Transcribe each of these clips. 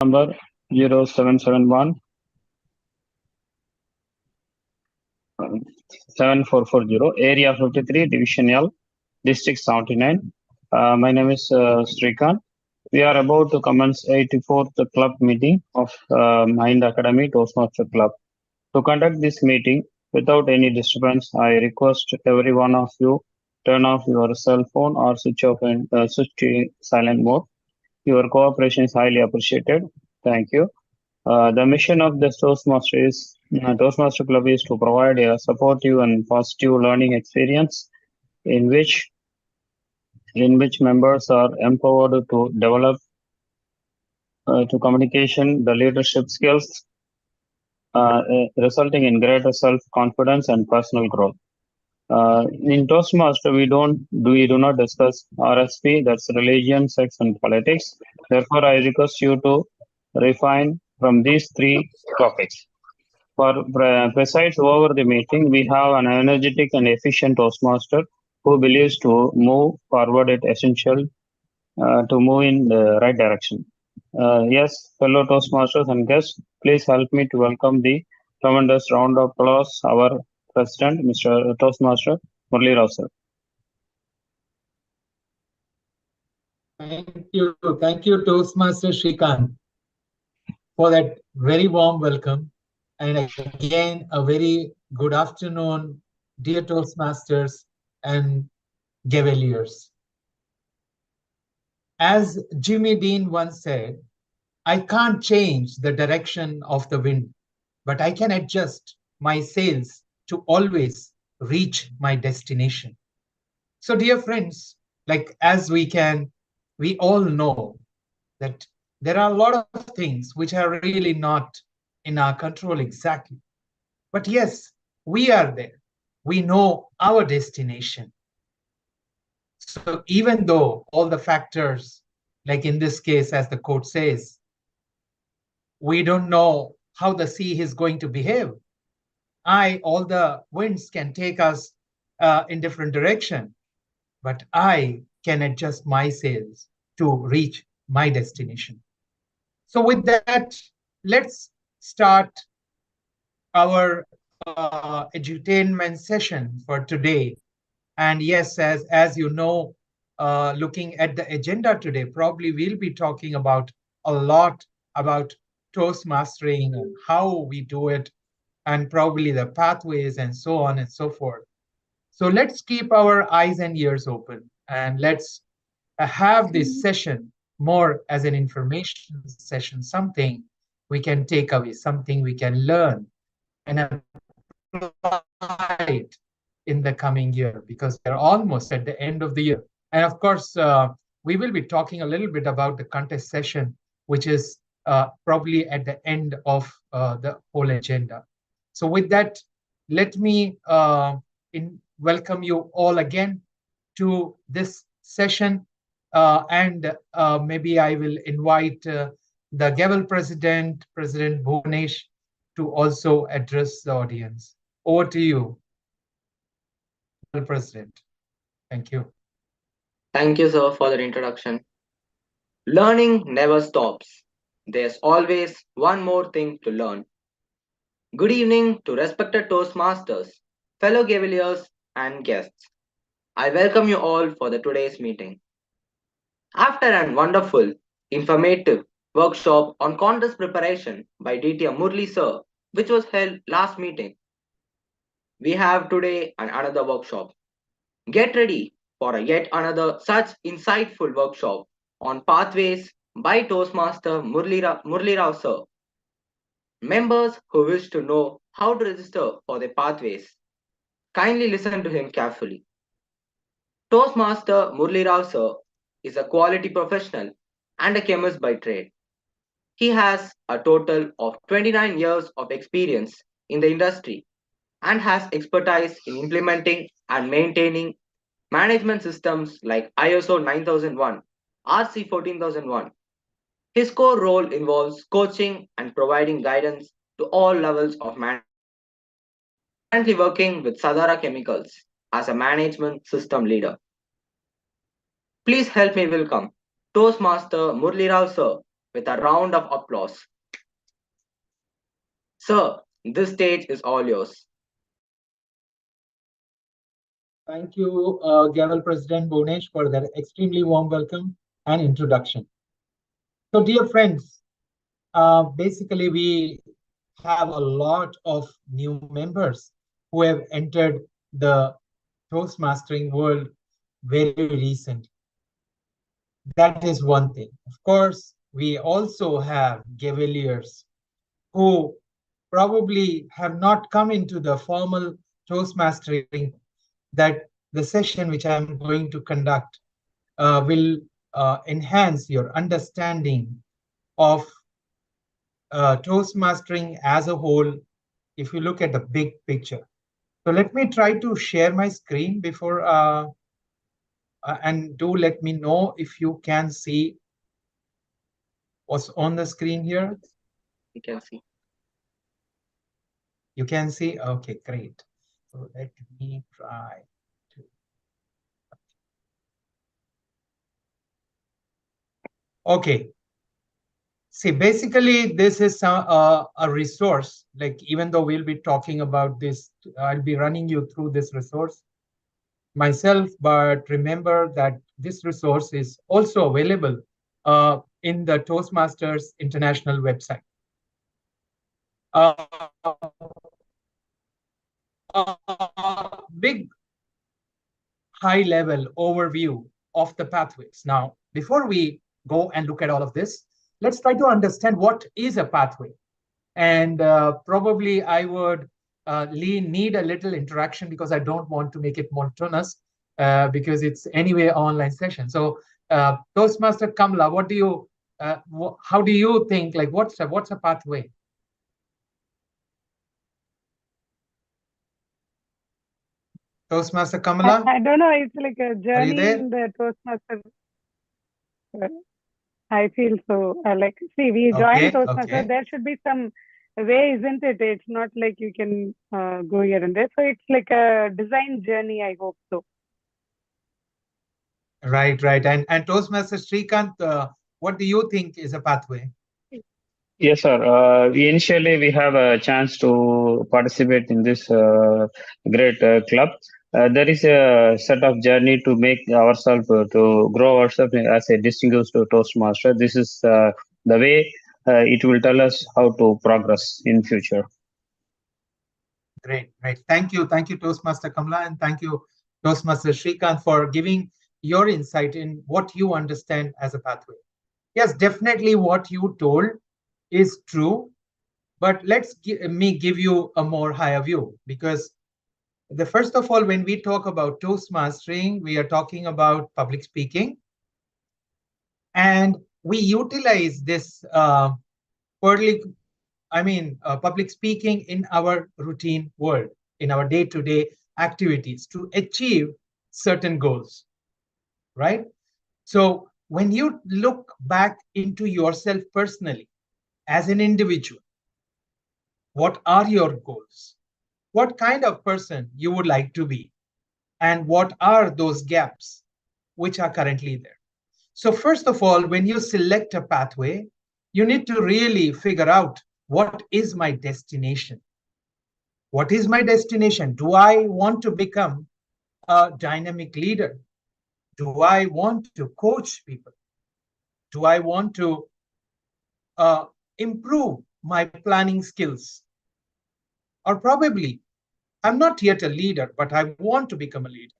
number 0771 7440, area 53, division L, district 79. My name is Srikanth. We are about to commence 84th club meeting of Mind Academy Toastmaster Club. To conduct this meeting without any disturbance, I request every one of you turn off your cell phone or switch to silent mode. Your cooperation is highly appreciated. Thank you. The mission of the Toastmaster Club is to provide a supportive and positive learning experience in which members are empowered to develop to communication, the leadership skills, resulting in greater self-confidence and personal growth. In Toastmaster, we do not discuss RSP, that's religion, sex, and politics. Therefore, I request you to refine from these three topics. For presides over the meeting, we have an energetic and efficient Toastmaster who believes to move forward it essential to move in the right direction. Yes, fellow Toastmasters and guests, please help me to welcome the tremendous round of applause our President, Mr. Toastmaster Murli Rao sir. Thank you, Toastmaster Srikanth, for that very warm welcome. And again, a very good afternoon, dear Toastmasters and Gaveliers. As Jimmy Dean once said, I can't change the direction of the wind, but I can adjust my sails to always reach my destination. So, dear friends, like as we all know that there are a lot of things which are really not in our control exactly. But yes, we are there. We know our destination. So even though all the factors, like in this case, as the quote says, we don't know how the sea is going to behave. All the winds can take us in different direction, but I can adjust my sails to reach my destination. So with that, let's start our edutainment session for today. And yes, as you know, looking at the agenda today, probably we'll be talking about a lot about Toastmastering and how we do it, and probably the pathways and so on and so forth. So let's keep our eyes and ears open, and let's have this session more as an information session, something we can take away, something we can learn and apply it in the coming year, because we're almost at the end of the year. And of course, we will be talking a little bit about the contest session, which is probably at the end of the whole agenda. So with that, let me welcome you all again to this session. And maybe I will invite the Gavel President, President Bhuvanesh, to also address the audience. Over to you, President. Thank you. Thank you, sir, for the introduction. Learning never stops. There's always one more thing to learn. Good evening to respected Toastmasters, fellow Gaveliers, and guests. I welcome you all for the today's meeting. After a wonderful, informative workshop on contest preparation by DTM Murli sir, which was held last meeting, we have today another workshop. Get ready for a yet another such insightful workshop on pathways by Toastmaster Murli Rao sir. Members who wish to know how to register for the pathways, kindly listen to him carefully. Toastmaster Murli Rao sir is a quality professional and a chemist by trade. He has a total of 29 years of experience in the industry and has expertise in implementing and maintaining management systems like ISO 9001, RC 14001. His core role involves coaching and providing guidance to all levels of management. Currently working with Sadara Chemicals as a management system leader. Please help me welcome Toastmaster Murli Rao sir with a round of applause. Sir, this stage is all yours. Thank you, Gavel President Bhunesh, for that extremely warm welcome and introduction. So, dear friends, basically, we have a lot of new members who have entered the Toastmastering world very recently. That is one thing. Of course, we also have Gaveliers who probably have not come into the formal Toastmastering, that the session which I'm going to conduct will enhance your understanding of Toastmastering as a whole, if you look at the big picture. So let me try to share my screen before, and do let me know if you can see what's on the screen here. You can see. You can see? Okay, great. So let me try to. Okay. See, basically, this is a resource. Like, even though we'll be talking about this, I'll be running you through this resource myself. But remember that this resource is also available in the Toastmasters International website. Big high-level overview of the pathways. Now, before we go and look at all of this, let's try to understand what is a pathway. And probably I would need a little interaction, because I don't want to make it monotonous, because it's anyway online session. So Toastmaster Kamla, what do you, how do you think, like what's a pathway? Toastmaster Kamala? I don't know. It's like a journey there? in the Toastmaster. I feel so. Like, see, we join Toastmaster. Okay. There should be some way, isn't it? It's not like you can go here and there. So it's like a design journey. I hope so. Right, right. And Toastmaster Srikanth, what do you think is a pathway? Yes, sir. Initially, we have a chance to participate in this great club. There is a set of journey to make ourselves, to grow ourselves as a distinguished Toastmaster. This is the way it will tell us how to progress in future. Great, great. Thank you, Toastmaster Kamla, and thank you, Toastmaster Srikanth, for giving your insight in what you understand as a pathway. Yes, definitely what you told is true, but let's give you a more higher view, because first of all, when we talk about Toastmastering, we are talking about public speaking, and we utilize this public speaking in our routine world, in our day-to-day activities, to achieve certain goals, right? So when you look back into yourself personally as an individual, what are your goals? What kind of person you would like to be? And what are those gaps which are currently there? So first of all, when you select a pathway, you need to really figure out, what is my destination? What is my destination? Do I want to become a dynamic leader? Do I want to coach people? Do I want to improve my planning skills? Or probably, I'm not yet a leader, but I want to become a leader.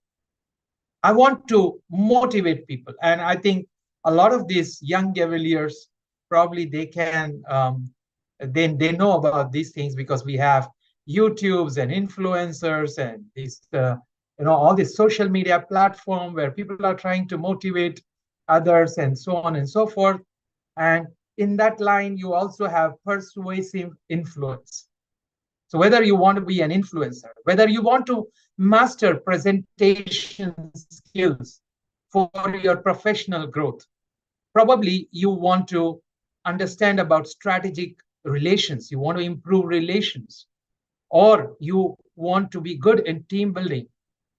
I want to motivate people. And I think a lot of these young Gaveliers, probably they can, they know about these things, because we have YouTubes and influencers and these, all these social media platform where people are trying to motivate others and so on and so forth. And in that line, you also have persuasive influence. So whether you want to be an influencer, whether you want to master presentation skills for your professional growth, probably you want to understand about strategic relations, you want to improve relations, or you want to be good in team building,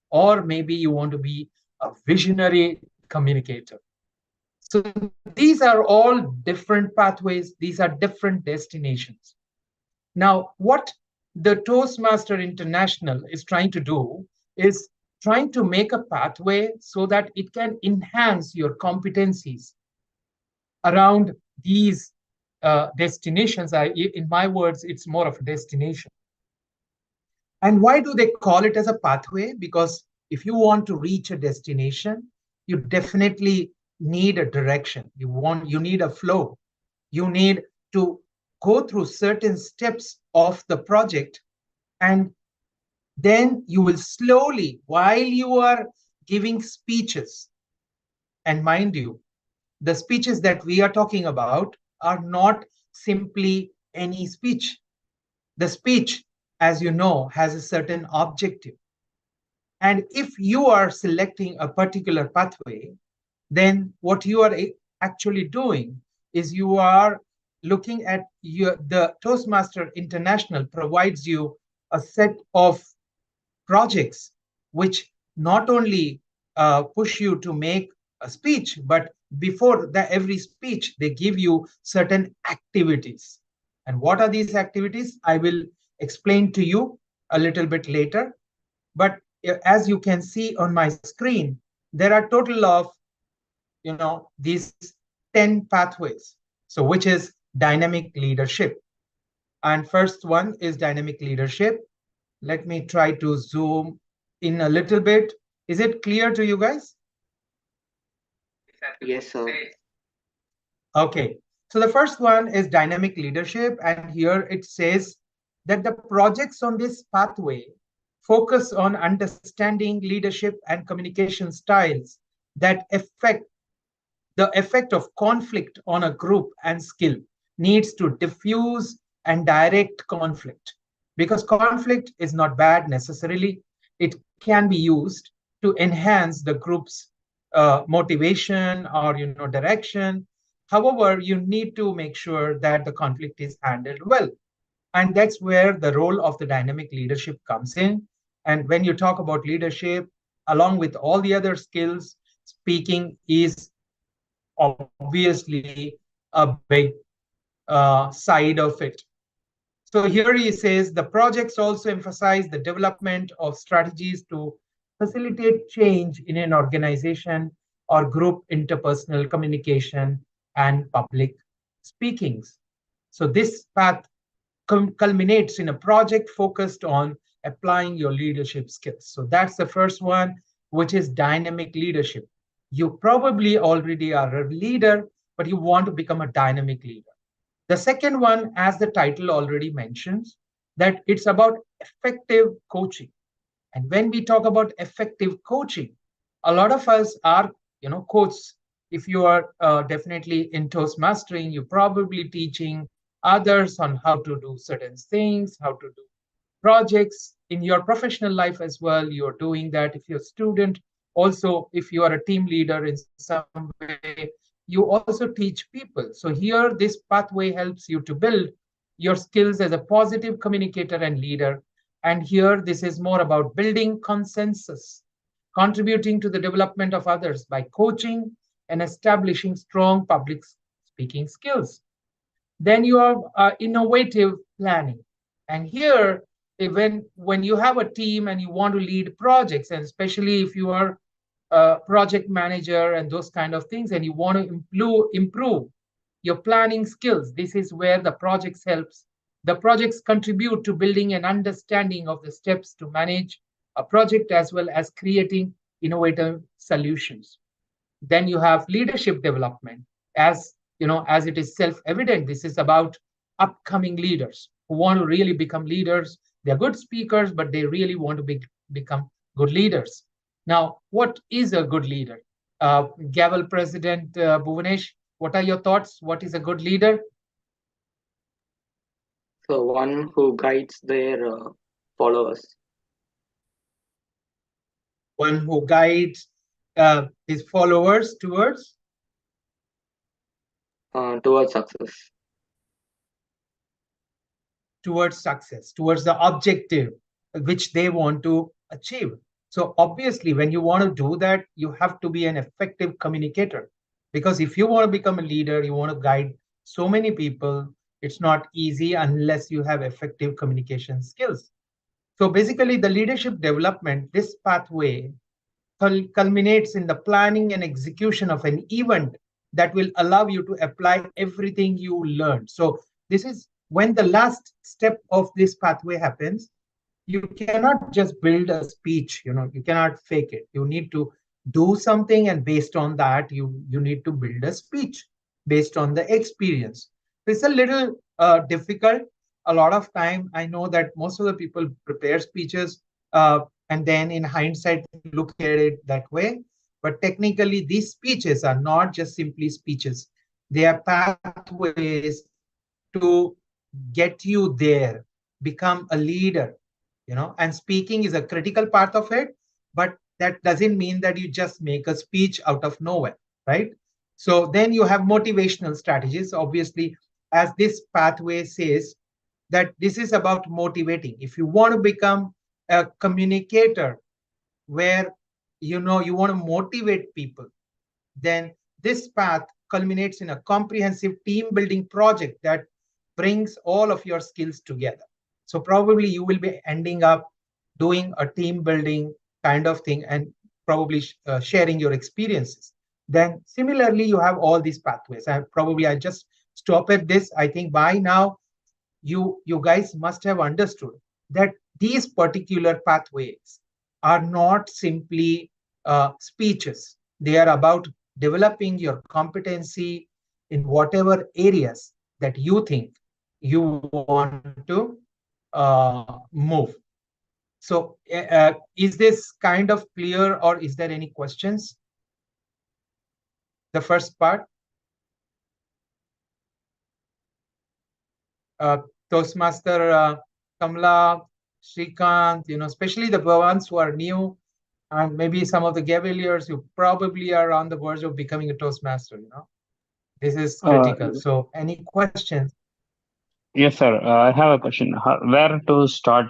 or maybe you want to be a visionary communicator. So these are all different pathways. These are different destinations. Now, what the Toastmaster International is trying to do is trying to make a pathway so that it can enhance your competencies around these destinations. In my words, it's more of a destination. And why do they call it as a pathway? Because if you want to reach a destination, you definitely need a direction. You need a flow. You need to go through certain steps of the project, and then you will slowly, while you are giving speeches, and mind you, the speeches that we are talking about are not simply any speech. The speech, as you know, has a certain objective. And if you are selecting a particular pathway, then what you are actually doing is you are looking at the Toastmaster International provides you a set of projects which not only push you to make a speech, but before every speech, they give you certain activities. And what are these activities? I will explain to you a little bit later. But as you can see on my screen, there are total of these 10 pathways. So which is dynamic leadership. And first one is dynamic leadership. Let me try to zoom in a little bit. Is it clear to you guys? Yes, sir. Okay. So the first one is dynamic leadership. And here it says that the projects on this pathway focus on understanding leadership and communication styles that affect the effect of conflict on a group and skill needs to diffuse and direct conflict, because conflict is not bad necessarily. It can be used to enhance the group's motivation or direction. However, you need to make sure that the conflict is handled well. And that's where the role of the dynamic leadership comes in. And when you talk about leadership, along with all the other skills, speaking is obviously a big side of it. So here he says the projects also emphasize the development of strategies to facilitate change in an organization or group interpersonal communication and public speakings. So this path culminates in a project focused on applying your leadership skills. So that's the first one, which is dynamic leadership. You probably already are a leader, but you want to become a dynamic leader. The second one, as the title already mentions, that it's about effective coaching. And when we talk about effective coaching, a lot of us are, coaches. If you are definitely in Toastmastering, you're probably teaching others on how to do certain things, how to do projects in your professional life as well. You're doing that. If you're a student, also, if you are a team leader in some way, you also teach people. So here, this pathway helps you to build your skills as a positive communicator and leader. And here, this is more about building consensus, contributing to the development of others by coaching and establishing strong public speaking skills. Then you have innovative planning. And here, when you have a team and you want to lead projects, and especially if you are a project manager and those kind of things, and you want to improve your planning skills, this is where the projects helps. The projects contribute to building an understanding of the steps to manage a project as well as creating innovative solutions. Then you have leadership development. As as it is self-evident, this is about upcoming leaders who want to really become leaders. They're good speakers, but they really want to become good leaders. Now, what is a good leader? Gavel President Bhuvanesh, what are your thoughts? What is a good leader? So one who guides their followers. One who guides his followers towards Success. Towards success, towards the objective which they want to achieve. So obviously, when you want to do that, you have to be an effective communicator. Because if you want to become a leader, you want to guide so many people, it's not easy unless you have effective communication skills. So basically, the leadership development, this pathway culminates in the planning and execution of an event that will allow you to apply everything you learned. So this is when the last step of this pathway happens. You cannot just build a speech, you cannot fake it. You need to do something, and based on that, you need to build a speech based on the experience. It's a little difficult. A lot of time, I know that most of the people prepare speeches, and then in hindsight look at it that way. But technically, these speeches are not just simply speeches. They are pathways to get you there, become a leader, and speaking is a critical part of it. But that doesn't mean that you just make a speech out of nowhere, right? So then you have motivational strategies, obviously, as this pathway says, that this is about motivating. If you want to become a communicator where you want to motivate people, then this path culminates in a comprehensive team building project that brings all of your skills together. So probably you will be ending up doing a team building kind of thing, and probably sharing your experiences. Then similarly, you have all these pathways. I just stop at this. I think by now you guys must have understood that these particular pathways are not simply speeches. They are about developing your competency in whatever areas that you think you want to move. So is this kind of clear, or is there any questions? The first part. Toastmaster Kamla, Shrikant, especially the ones who are new, and maybe some of the Cavaliers who probably are on the verge of becoming a Toastmaster, This is critical. So any questions? Yes, sir. I have a question. Where to start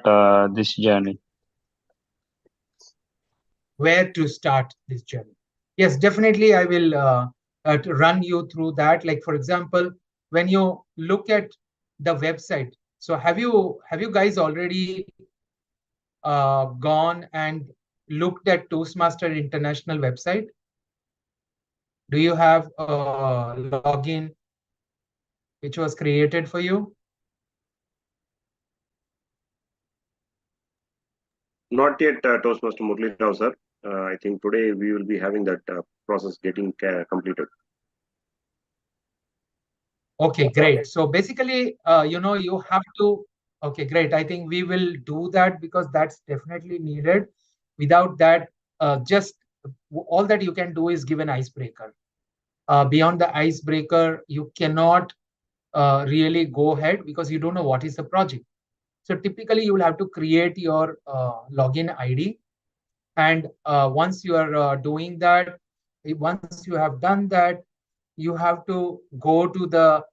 this journey? Where to start this journey? Yes, definitely. I will run you through that. Like, for example, when you look at the website, so have you guys already gone and looked at Toastmaster International website? Do you have a login which was created for you? Not yet, Toastmaster Murli Rao, sir. I think today we will be having that process getting completed. Okay, great. So basically, you have to, okay, great. I think we will do that because that's definitely needed. Without that, just all that you can do is give an icebreaker. Beyond the icebreaker, you cannot really go ahead because you don't know what is the project. So typically, you will have to create your login ID. And once you are doing that, once you have done that, you have to go to the,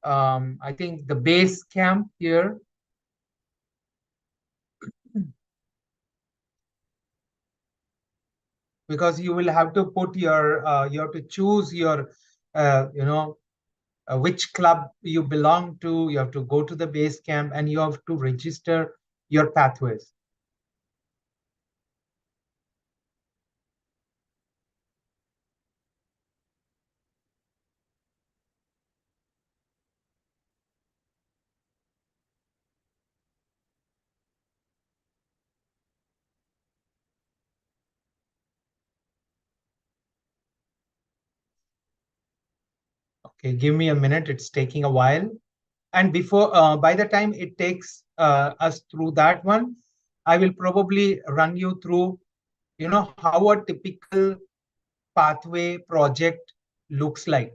I think, the base camp here. Because you will have to put your, you have to choose your, which club you belong to. You have to go to the base camp and you have to register your pathways. Okay, give me a minute. It's taking a while. And before, by the time it takes us through that one, I will probably run you through, how a typical pathway project looks like.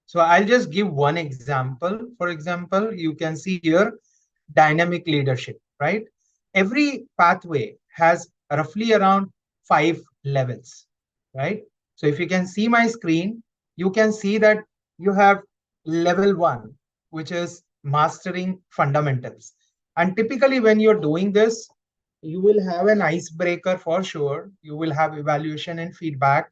So I'll just give one example. For example, you can see here, dynamic leadership, right? Every pathway has roughly around 5 levels, right? So if you can see my screen, you can see that you have level 1, which is mastering fundamentals. And typically when you're doing this, you will have an icebreaker for sure. You will have evaluation and feedback.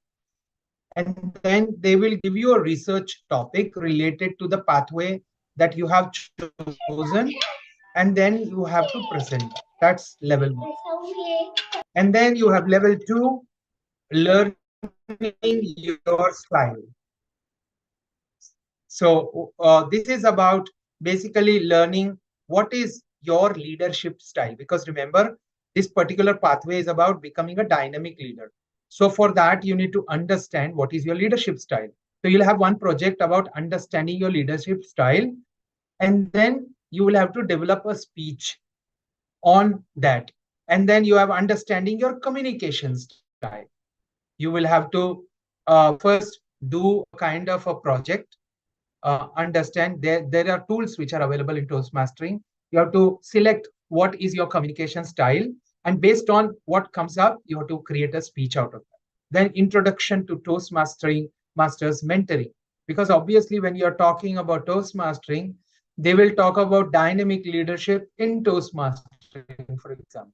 And then they will give you a research topic related to the pathway that you have chosen, and then you have to present. That's level 1. And then you have level 2, learning your style. So this is about basically learning what is your leadership style, because remember, this particular pathway is about becoming a dynamic leader. So for that, you need to understand what is your leadership style. So you'll have one project about understanding your leadership style, and then you will have to develop a speech on that. And then you have understanding your communication style. You will have to first do a kind of a project, understand there are tools which are available in Toastmastering. You have to select what is your communication style, and based on what comes up, you have to create a speech out of that. Then introduction to Toastmastering, masters mentoring, because obviously when you're talking about Toastmastering, they will talk about dynamic leadership in Toastmastering, for example.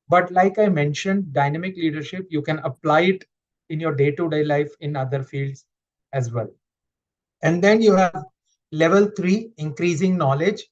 But like I mentioned, dynamic leadership, you can apply it in your day-to-day life in other fields as well. And then you have level 3, increasing knowledge,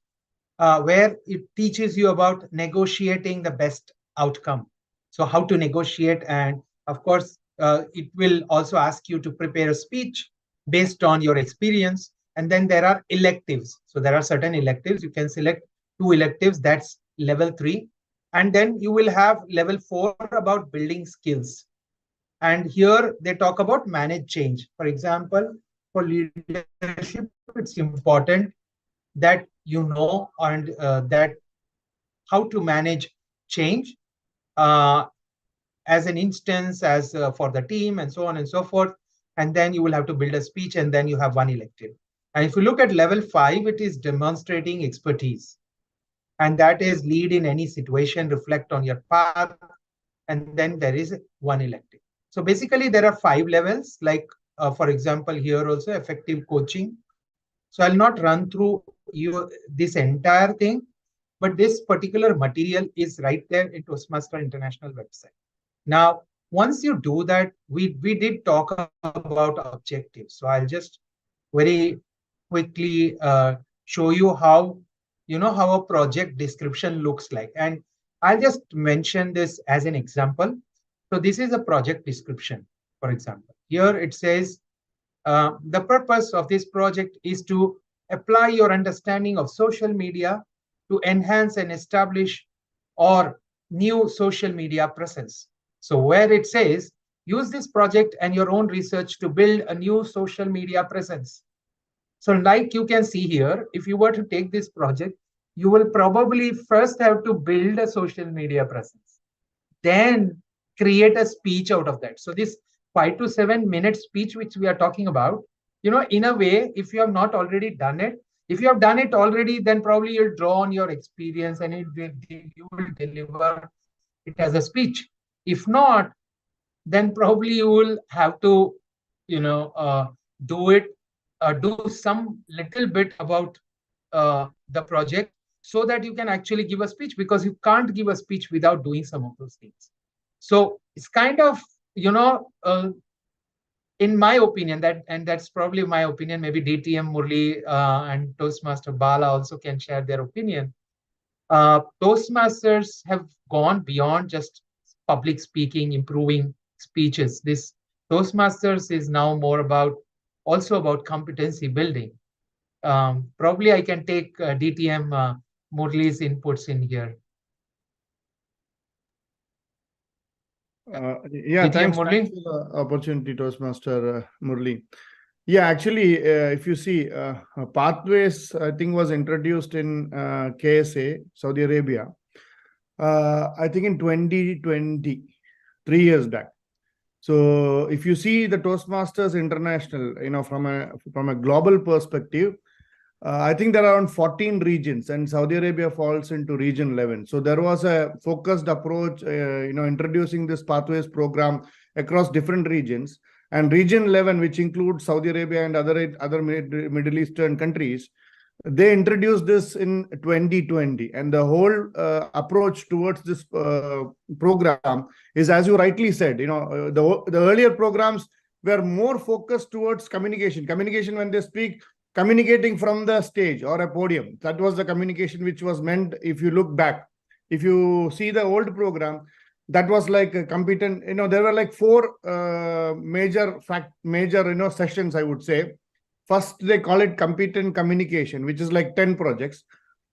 where it teaches you about negotiating the best outcome. So how to negotiate, and of course, it will also ask you to prepare a speech based on your experience. And then there are electives. So there are certain electives. You can select 2 electives. That's level 3. And then you will have level 4 about building skills. And here they talk about manage change. For example, for leadership, it's important that you know and that how to manage change as an instance, as for the team, and so on and so forth. And then you will have to build a speech, and then you have one elective. And if you look at level 5, it is demonstrating expertise. And that is lead in any situation, reflect on your path, and then there is one elective. So basically there are 5 levels, like for example, here also effective coaching. So I'll not run through this entire thing, but this particular material is right there in Toastmaster International website. Now, once you do that, we did talk about objectives. So I'll just very quickly show you how, how a project description looks like. And I'll just mention this as an example. So this is a project description, for example. Here it says, the purpose of this project is to apply your understanding of social media to enhance and establish or new social media presence. So where it says, use this project and your own research to build a new social media presence. So like you can see here, if you were to take this project, you will probably first have to build a social media presence, then create a speech out of that. So this 5 to 7 minute speech, which we are talking about, in a way, if you have not already done it, if you have done it already, then probably you'll draw on your experience and you will deliver it as a speech. If not, then probably you will have to, do some little bit about the project so that you can actually give a speech, because you can't give a speech without doing some of those things. So it's kind of, in my opinion, that's probably my opinion, maybe DTM Murli and Toastmaster Bala also can share their opinion. Toastmasters have gone beyond just public speaking, improving speeches. This Toastmasters is now more also about competency building. Probably I can take DTM Murli's inputs in here. Yeah, thanks for the opportunity, Toastmaster Murli. Yeah, actually, if you see, Pathways, I think, was introduced in KSA, Saudi Arabia, I think in 2020, 3 years back. So if you see the Toastmasters International, from a global perspective, I think there are around 14 regions, and Saudi Arabia falls into region 11. So there was a focused approach, introducing this Pathways program across different regions. And region 11, which includes Saudi Arabia and other Middle Eastern countries, they introduced this in 2020. And the whole approach towards this program is, as you rightly said, the earlier programs were more focused towards communication. Communication when they speak, communicating from the stage or a podium. That was the communication which was meant. If you look back, if you see the old program, that was like a competent, there were like four major sessions, I would say. First, they call it competent communication, which is like 10 projects.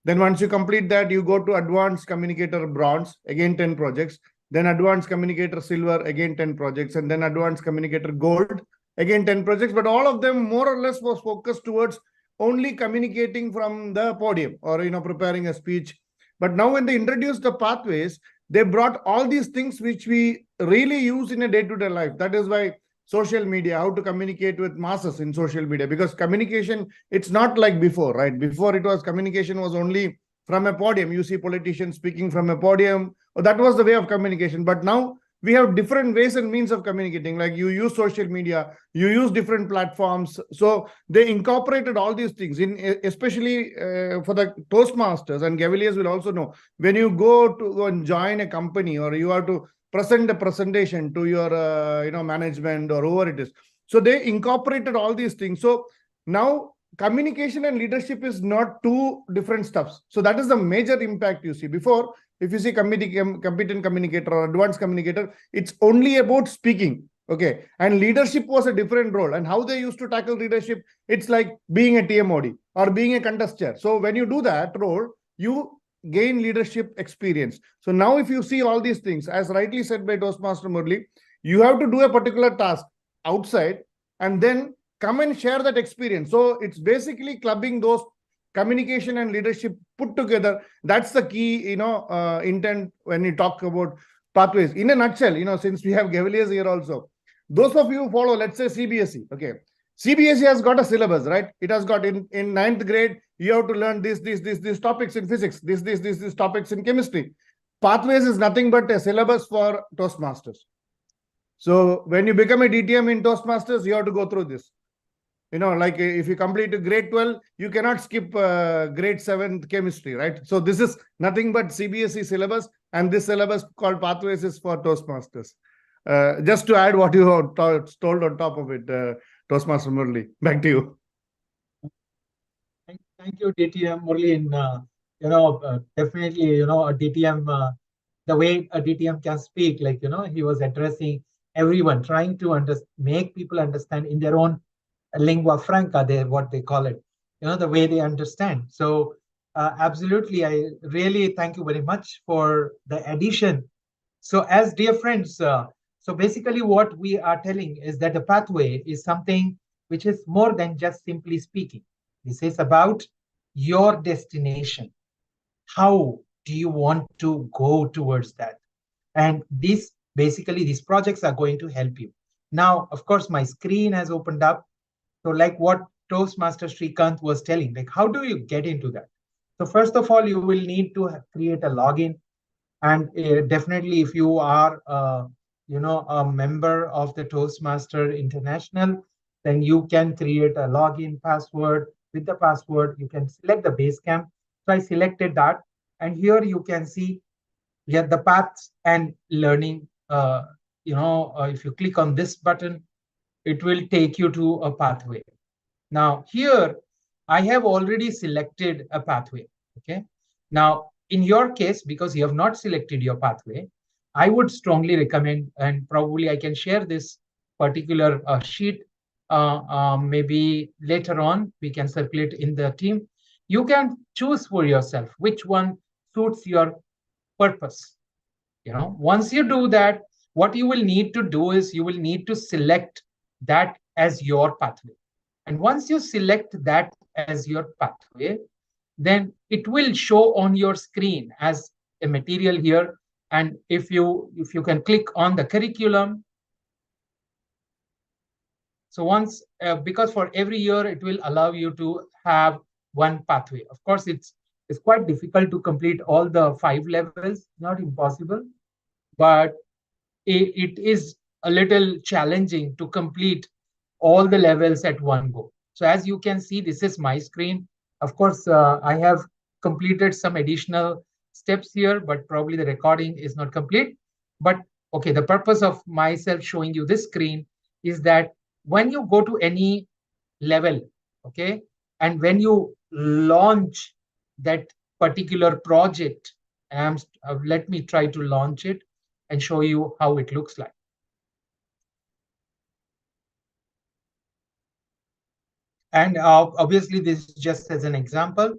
Then once you complete that, you go to advanced communicator bronze, again 10 projects. Then advanced communicator silver, again 10 projects. And then advanced communicator gold, again 10 projects. But all of them more or less was focused towards only communicating from the podium or, preparing a speech. But now when they introduced the pathways, they brought all these things which we really use in a day-to-day life. That is why social media, how to communicate with masses in social media, because communication, it's not like before, right? Before it was communication was only from a podium. You see politicians speaking from a podium. That was the way of communication. But now we have different ways and means of communicating. Like you use social media, you use different platforms. So they incorporated all these things in, especially for the Toastmasters, and Gaveliers will also know, when you go and join a company, or you have to present a presentation to your management or whoever it is. So they incorporated all these things. So now communication and leadership is not two different stuffs. So that is the major impact you see. Before, if you see competent communicator or advanced communicator, it's only about speaking. Okay. And leadership was a different role. And how they used to tackle leadership, it's like being a TMOD or being a contest chair. So when you do that role, you gain leadership experience. So now if you see all these things, as rightly said by Toastmaster Murli, you have to do a particular task outside and then come and share that experience. So it's basically clubbing those communication and leadership put together. That's the key, intent when you talk about pathways. In a nutshell, since we have Gaveliers here also, those of you who follow, let's say CBSE, okay. CBSE has got a syllabus, right? It has got in 9th grade, you have to learn these topics in physics, these topics in chemistry. Pathways is nothing but a syllabus for Toastmasters. So when you become a DTM in Toastmasters, you have to go through this. Like if you complete grade 12, you cannot skip grade 7th chemistry, right? So this is nothing but CBSE syllabus, and this syllabus called Pathways is for Toastmasters. Just to add what you have told on top of it, Toastmaster Murli, back to you. Thank you, DTM Murli. Definitely, a DTM, the way a DTM can speak, like, he was addressing everyone, trying to make people understand in their own lingua franca, what they call it, the way they understand. So absolutely, I really thank you very much for the addition. So as dear friends, so basically what we are telling is that the pathway is something which is more than just simply speaking. This is about your destination. How do you want to go towards that? And these projects are going to help you. Now, of course, my screen has opened up. So like what Toastmaster Srikanth was telling, like how do you get into that? So first of all, you will need to create a login. And definitely if you are, a member of the Toastmaster International, then you can create a login password. With the password, you can select the Basecamp. So I selected that. And here you can see the paths and learning. If you click on this button, it will take you to a pathway. Now here, I have already selected a pathway, okay? Now, in your case, because you have not selected your pathway, I would strongly recommend, and probably I can share this particular sheet, maybe later on, we can circulate in the team. You can choose for yourself which one suits your purpose. Once you do that, what you will need to do is you will need to select that as your pathway. And once you select that as your pathway, then it will show on your screen as a material here. And if you can click on the curriculum. So once, because for every year, it will allow you to have one pathway. Of course, it's quite difficult to complete all the 5 levels, not impossible, but it is a little challenging to complete all the levels at one go. So as you can see, this is my screen. Of course, I have completed some additional steps here, but probably the recording is not complete. But okay, the purpose of myself showing you this screen is that when you go to any level, okay, and when you launch that particular project, let me try to launch it and show you how it looks like. And obviously, this is just as an example.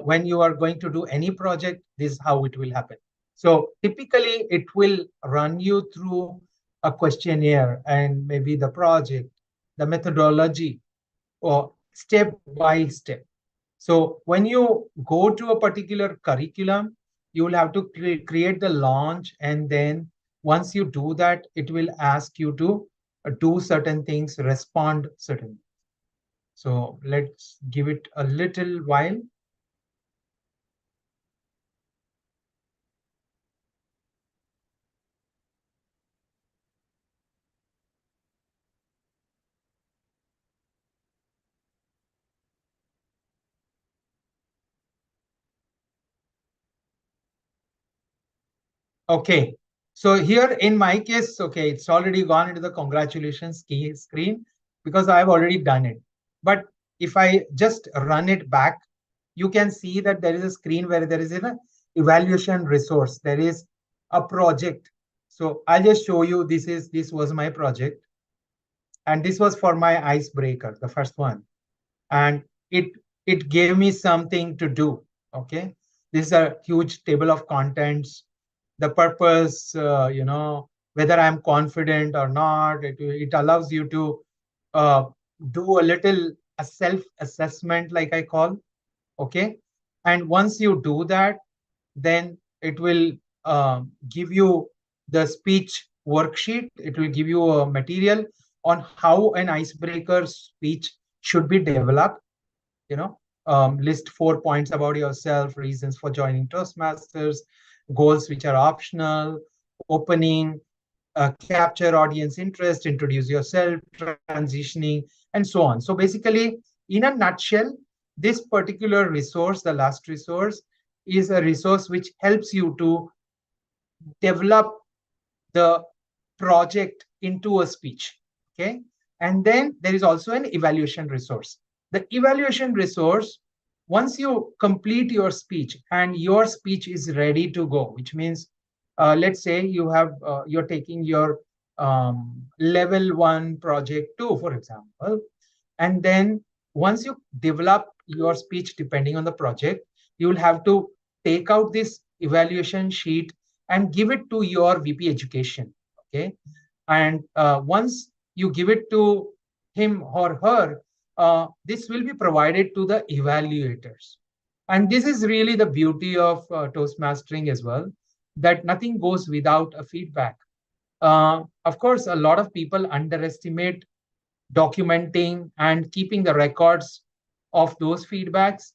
When you are going to do any project, this is how it will happen. So typically, it will run you through a questionnaire and maybe the project, the methodology, or step by step. So when you go to a particular curriculum, you will have to create the launch. And then once you do that, it will ask you to do certain things, respond certain. So let's give it a little while. Okay, so here in my case, okay, it's already gone into the congratulations screen because I've already done it. But if I just run it back, you can see that there is a screen where there is an evaluation resource. There is a project. So I'll just show you, this was my project. And this was for my icebreaker, the first one. And it gave me something to do, okay? This is a huge table of contents. The purpose, whether I'm confident or not, it allows you to do a little self-assessment, like I call, okay? And once you do that, then it will give you the speech worksheet. It will give you a material on how an icebreaker speech should be developed. List 4 points about yourself, reasons for joining Toastmasters, goals which are optional, opening, capture audience interest, introduce yourself, transitioning, and so on. So basically, in a nutshell, this particular resource, the last resource, is a resource which helps you to develop the project into a speech, okay? And then there is also an evaluation resource. The evaluation resource, once you complete your speech and your speech is ready to go, which means, let's say you're taking your level 1 project 2, for example, and then once you develop your speech, depending on the project, you will have to take out this evaluation sheet and give it to your VP education, okay? And once you give it to him or her, this will be provided to the evaluators. And this is really the beauty of Toastmastering as well, that nothing goes without a feedback. Of course, a lot of people underestimate documenting and keeping the records of those feedbacks.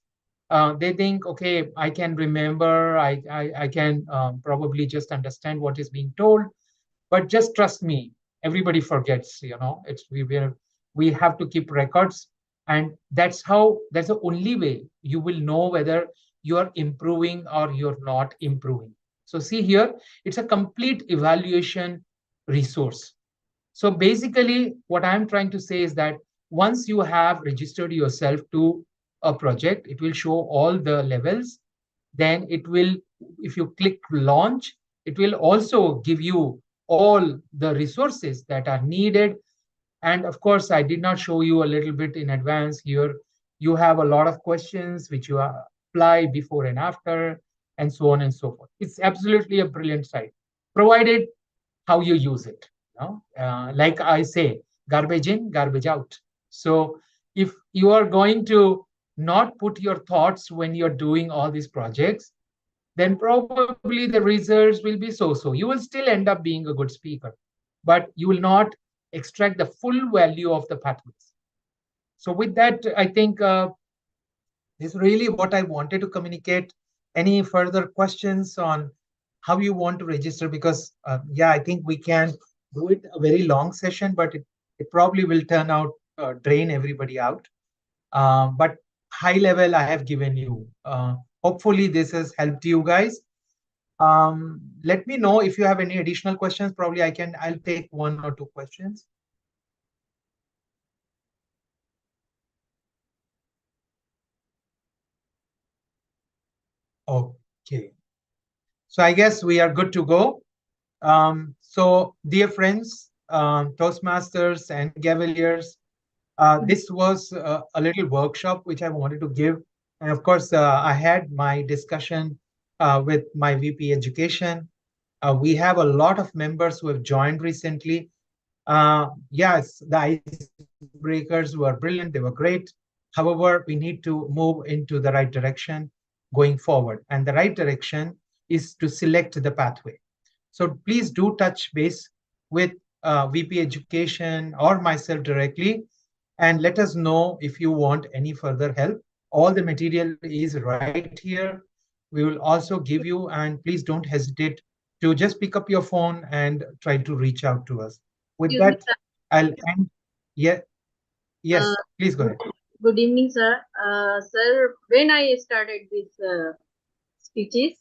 They think, okay, I can remember, I can probably just understand what is being told, but just trust me, everybody forgets. We have to keep records, and that's the only way you will know whether you're improving or you're not improving. So see here, it's a complete evaluation resource. So basically, what I'm trying to say is that once you have registered yourself to a project, it will show all the levels. Then it will, if you click launch, it will also give you all the resources that are needed. And of course, I did not show you a little bit in advance here. You have a lot of questions which you apply before and after, and so on and so forth. It's absolutely a brilliant site, provided how you use it. Like I say, garbage in, garbage out. So if you are going to not put your thoughts when you're doing all these projects, then probably the results will be so-so. You will still end up being a good speaker, but you will not extract the full value of the pathways. So with that, I think this is really what I wanted to communicate. Any further questions on how you want to register? Because I think we can do it a very long session, but it probably will turn out, drain everybody out. But high level, I have given you. Hopefully this has helped you guys. Let me know if you have any additional questions. Probably I'll take 1 or 2 questions. Okay. So I guess we are good to go. So dear friends, Toastmasters and Cavaliers, this was a little workshop which I wanted to give. And of course, I had my discussion with my VP Education. We have a lot of members who have joined recently. Yes, the icebreakers were brilliant. They were great. However, we need to move into the right direction going forward. And the right direction is to select the pathway. So please do touch base with VP Education or myself directly and let us know if you want any further help. All the material is right here. We will also give you, and please don't hesitate to just pick up your phone and try to reach out to us. With Excuse me, that, sir. I'll end. Yeah. Yes, please go ahead. Good evening, sir. Sir, when I started these speeches?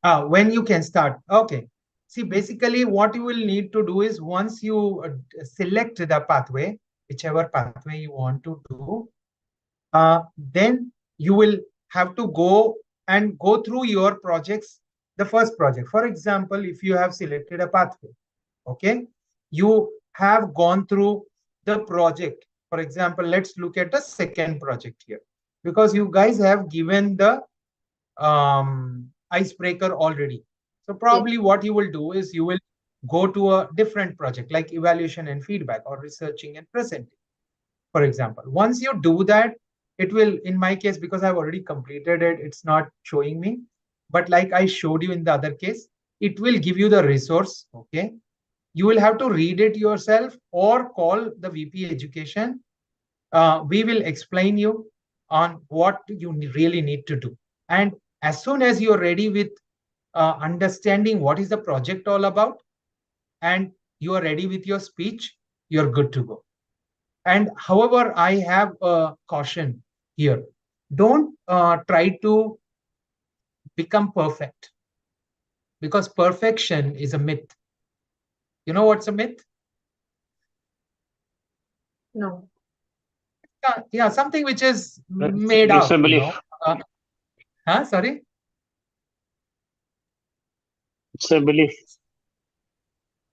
When you can start. Okay. See, basically what you will need to do is once you select the pathway, whichever pathway you want to do, then you will have to go through your projects, the first project. For example, if you have selected a pathway, okay, you have gone through the project. For example, let's look at the second project here, because you guys have given the icebreaker already. So probably what you will do is you will go to a different project like evaluation and feedback or researching and presenting, for example. Once you do that, it will, in my case, because I've already completed it, it's not showing me. But like I showed you in the other case, it will give you the resource, okay? You will have to read it yourself or call the VP Education. We will explain you on what you really need to do. And as soon as you're ready with understanding what is the project all about, and you are ready with your speech, you're good to go. And however, I have a caution here. Don't try to become perfect, because perfection is a myth. You know what's a myth? No. Yeah, something which is made up. It's a belief. Sorry? It's a belief.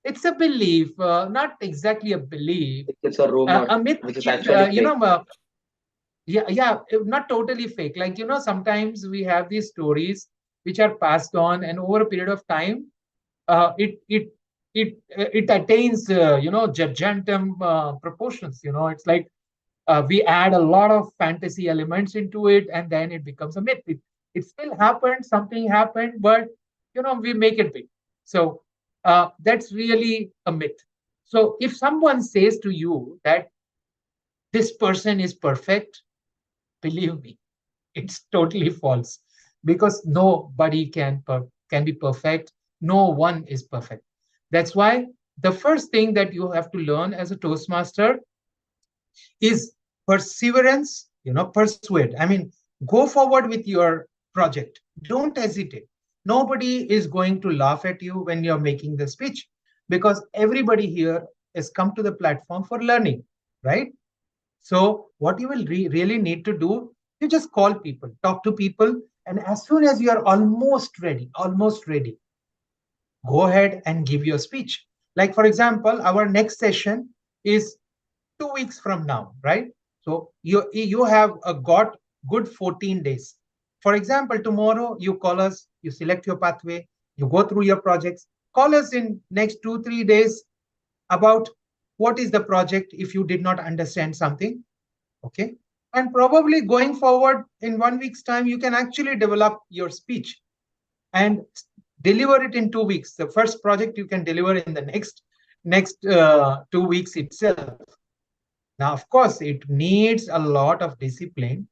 It's a belief, not exactly a belief. It's a rumor, A myth, which is actually you fake. know, yeah, not totally fake. Like, you know, sometimes we have these stories which are passed on, and over a period of time, it attains, you know, gigantum proportions. You know, it's like we add a lot of fantasy elements into it, and then it becomes a myth. It still happened, something happened, but you know, we make it big. So that's really a myth. So if someone says to you that this person is perfect, believe me, it's totally false, because nobody can be perfect. No one is perfect. That's why the first thing that you have to learn as a Toastmaster is perseverance. You know, persuade. I mean, go forward with your project. Don't hesitate. Nobody is going to laugh at you when you're making the speech, because everybody here has come to the platform for learning, right? So what you will really need to do, you just call people, talk to people, and as soon as you are almost ready, go ahead and give your speech. Like, for example, our next session is 2 weeks from now, right? So you have got good 14 days. For example, tomorrow you call us, you select your pathway, you go through your projects, call us in next 2-3 days about what is the project if you did not understand something, okay? And probably going forward in 1 week's time, you can actually develop your speech and deliver it in 2 weeks. The first project you can deliver in the next 2 weeks itself. Now, of course, it needs a lot of discipline,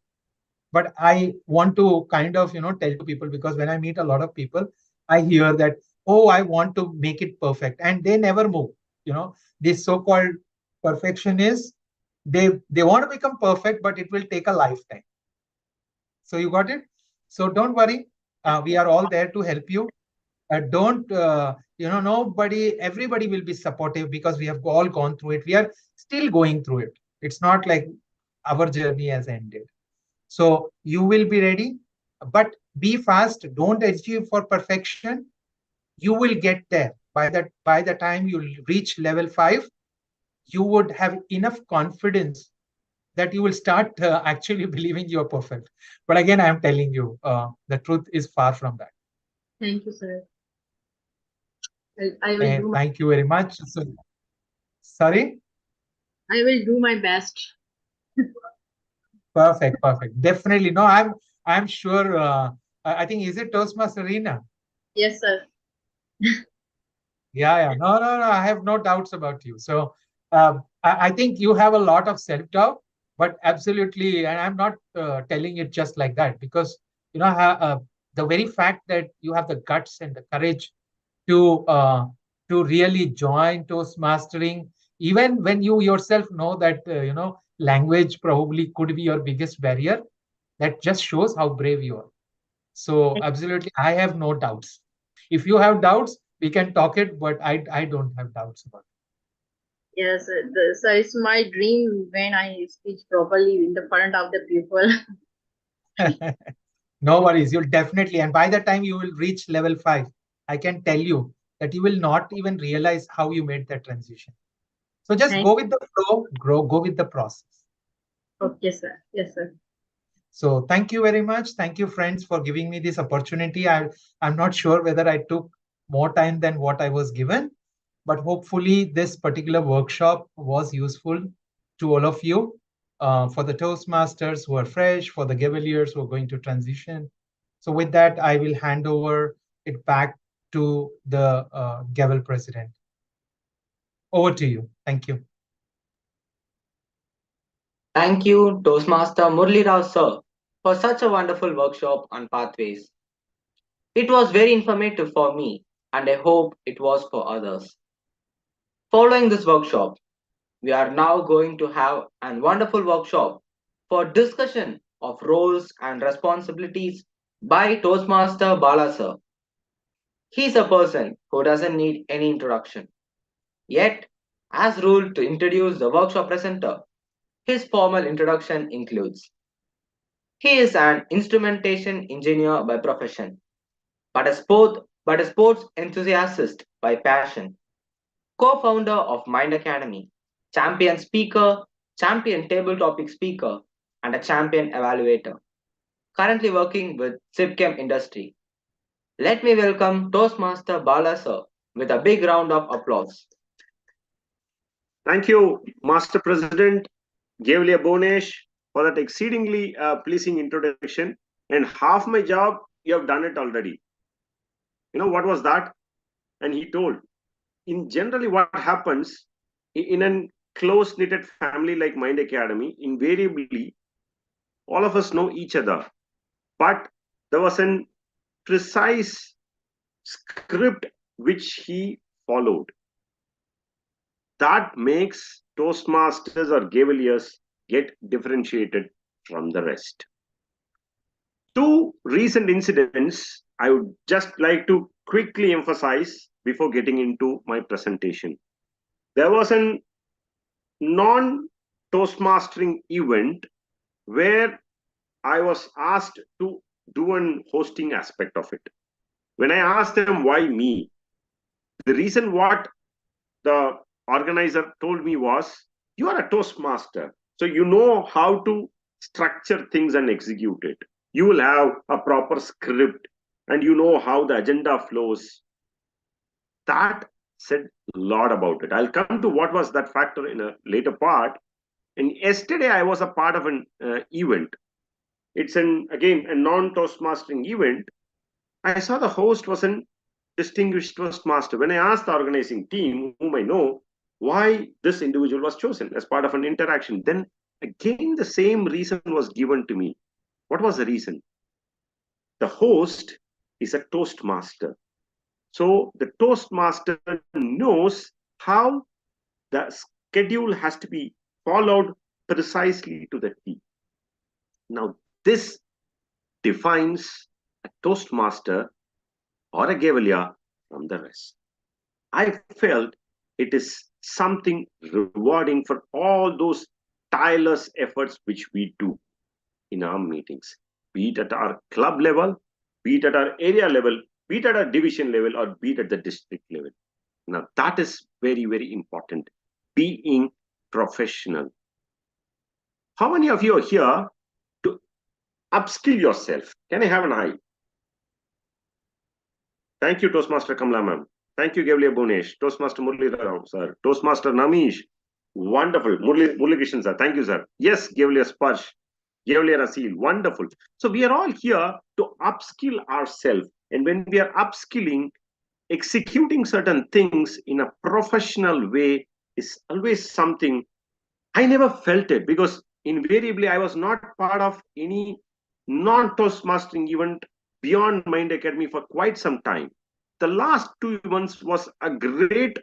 but I want to kind of, you know, tell to people, because when I meet a lot of people, I hear that, oh, I want to make it perfect, and they never move. You know, this so-called perfectionists, they want to become perfect, but it will take a lifetime. So you got it? So don't worry. We are all there to help you. Don't, you know, everybody will be supportive, because we have all gone through it. We are still going through it. It's not like our journey has ended. So you will be ready. But be fast. Don't achieve for perfection. You will get there. By the time you reach level 5, you would have enough confidence that you will start actually believing you are perfect. But again, I am telling you, the truth is far from that. Thank you, sir. I will And do my, thank you very much. So, sorry? I will do my best. Perfect, perfect. Definitely. No, I'm sure. I think, is it Toastmaster Arena? Yes, sir. Yeah. No. I have no doubts about you. So I think you have a lot of self-doubt, but absolutely, and I'm not telling it just like that, because the very fact that you have the guts and the courage to really join Toastmastering, even when you yourself know that language probably could be your biggest barrier, that just shows how brave you are. So absolutely, I have no doubts. If you have doubts, we can talk it, but I don't have doubts about Yes, so it's my dream when I speak properly in the front of the people. it. No worries, you'll definitely, and by the time you will reach level 5, I can tell you that you will not even realize how you made that transition. So just Thank go with the flow, go with the process. Okay, sir. Yes, sir. So thank you very much. Thank you, friends, for giving me this opportunity. I'm not sure whether I took more time than what I was given, but hopefully this particular workshop was useful to all of you. For the Toastmasters who are fresh, for the Gavaliers who are going to transition. So with that, I will hand over it back to the Gavel president. Over to you. Thank you. Thank you, Toastmaster Murli Rao sir, for such a wonderful workshop on pathways. It was very informative for me, and I hope it was for others. Following this workshop, we are now going to have a wonderful workshop for discussion of roles and responsibilities by Toastmaster Bala sir. He's a person who doesn't need any introduction. Yet, as ruled to introduce the workshop presenter, his formal introduction includes: he is an instrumentation engineer by profession, but a sports enthusiast by passion, co-founder of Mind Academy, champion speaker, champion table topic speaker, and a champion evaluator, currently working with Sipchem industry. Let me welcome Toastmaster Bala sir with a big round of applause. Thank you, Master President Gavlia Bonesh, for that exceedingly pleasing introduction. And half my job, you have done it already. You know what was that? And he told, in generally what happens in a close-knitted family like Mind Academy, invariably all of us know each other, but there was a precise script which he followed. That makes Toastmasters or Gavaliers get differentiated from the rest. Two recent incidents I would just like to quickly emphasize before getting into my presentation. There was a non-Toastmastering event where I was asked to do an hosting aspect of it. When I asked them why me, the reason what the organizer told me was, you are a Toastmaster, so you know how to structure things and execute it. You will have a proper script and you know how the agenda flows. That said a lot about it. I'll come to what was that factor in a later part. And yesterday I was a part of an event. It's again a non-Toastmastering event. I saw the host was a distinguished Toastmaster. When I asked the organizing team, whom I know, why this individual was chosen as part of an interaction, then again the same reason was given to me. What was the reason? The host is a Toastmaster. So the Toastmaster knows how the schedule has to be followed precisely to the T. Now, this defines a Toastmaster or a Gavalier from the rest. I felt it is something rewarding for all those tireless efforts which we do in our meetings. be it at our club level, be it at our area level, be it at our division level, or be it at the district level. Now, that is very, very important. Being professional. How many of you are here to upskill yourself? Can I have an eye? Thank you, Toastmaster Kamala ma'am. Thank you, Gavlia Bonesh. Toastmaster Murli Rao, sir. Toastmaster Namish. Wonderful. Murli Krishan, sir. Thank you, sir. Yes, Gavlia Sparsh. Gavlia Rasil. Wonderful. So we are all here to upskill ourselves. And when we are upskilling, executing certain things in a professional way is always something. I never felt it because invariably I was not part of any non-Toastmastering event beyond Mind Academy for quite some time. The last 2 months was a great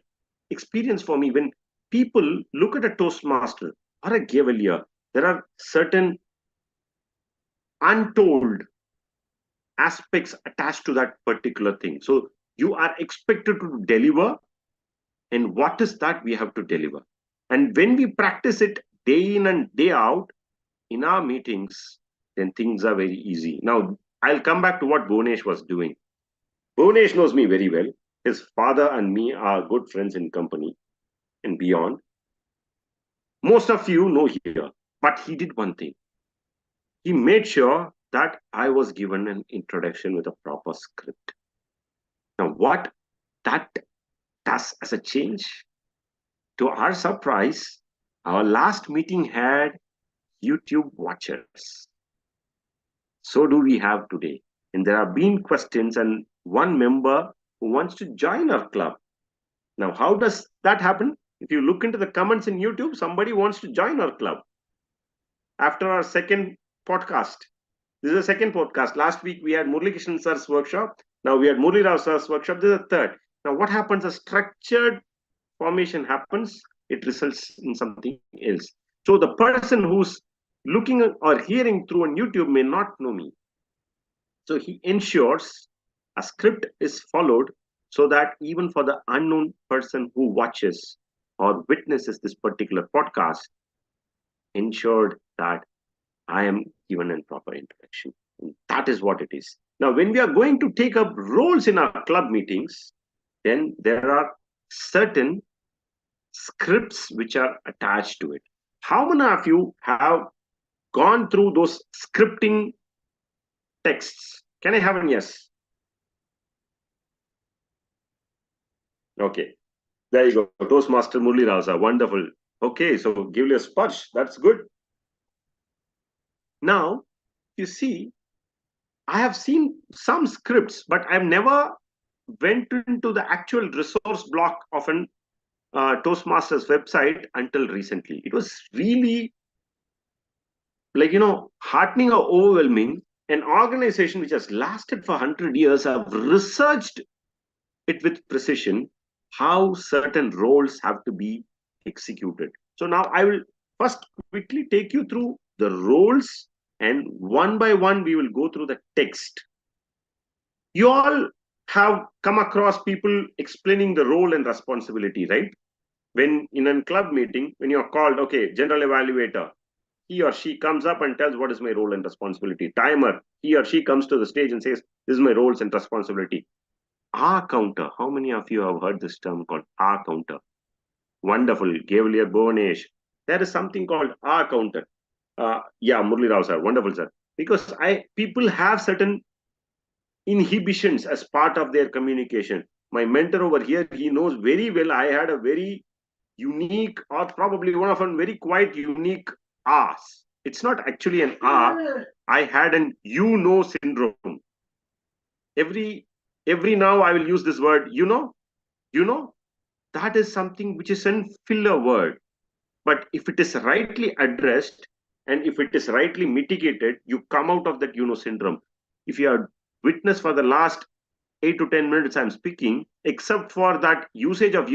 experience for me. When people look at a Toastmaster or a Gavalier, there are certain untold aspects attached to that particular thing. So you are expected to deliver, and what is that we have to deliver? And when we practice it day in and day out in our meetings, then things are very easy. Now, I'll come back to what Bonesh was doing. Bonesh knows me very well. His father and me are good friends in company and beyond. Most of you know here, but he did one thing. He made sure that I was given an introduction with a proper script. Now, what that does as a change, to our surprise, our last meeting had YouTube watchers. So do we have today. And there have been questions and one member who wants to join our club. Now, how does that happen? If you look into the comments in YouTube, somebody wants to join our club. After our second podcast, this is the second podcast. Last week we had Murli Krishan sir's workshop. Now we had Murli Rao sir's workshop. This is the third. Now what happens? A structured formation happens. It results in something else. So the person who's looking or hearing through on YouTube may not know me. So he ensures a script is followed so that even for the unknown person who watches or witnesses this particular podcast, ensured that I am given a proper introduction. And that is what it is. Now, when we are going to take up roles in our club meetings, then there are certain scripts which are attached to it. How many of you have gone through those scripting texts? Can I have an yes? Okay, there you go. Toastmaster Murli Rao sir, wonderful. Okay, so give you a sparsh. That's good. Now, you see, I have seen some scripts, but I've never went into the actual resource block of an Toastmasters website until recently. It was really like, heartening or overwhelming. An organization which has lasted for 100 years have researched it with precision, how certain roles have to be executed. So now I will first quickly take you through the roles, and one by one we will go through the text. You all have come across people explaining the role and responsibility, right? When in a club meeting, when you're called, okay, general evaluator, he or she comes up and tells what is my role and responsibility. Timer, he or she comes to the stage and says, this is my roles and responsibility. R counter, how many of you have heard this term called R counter? Wonderful, Gavalier Bonesh. There is something called R counter. Yeah, Murli Rao sir, wonderful sir. Because people have certain inhibitions as part of their communication. My mentor over here, he knows very well I had a very unique, or probably one of them very quite unique R's. It's not actually an R. I had an syndrome. Every now I will use this word, that is something which is a filler word. But if it is rightly addressed and if it is rightly mitigated, you come out of that syndrome. If you are witness for the last 8 to 10 minutes I'm speaking, except for that usage of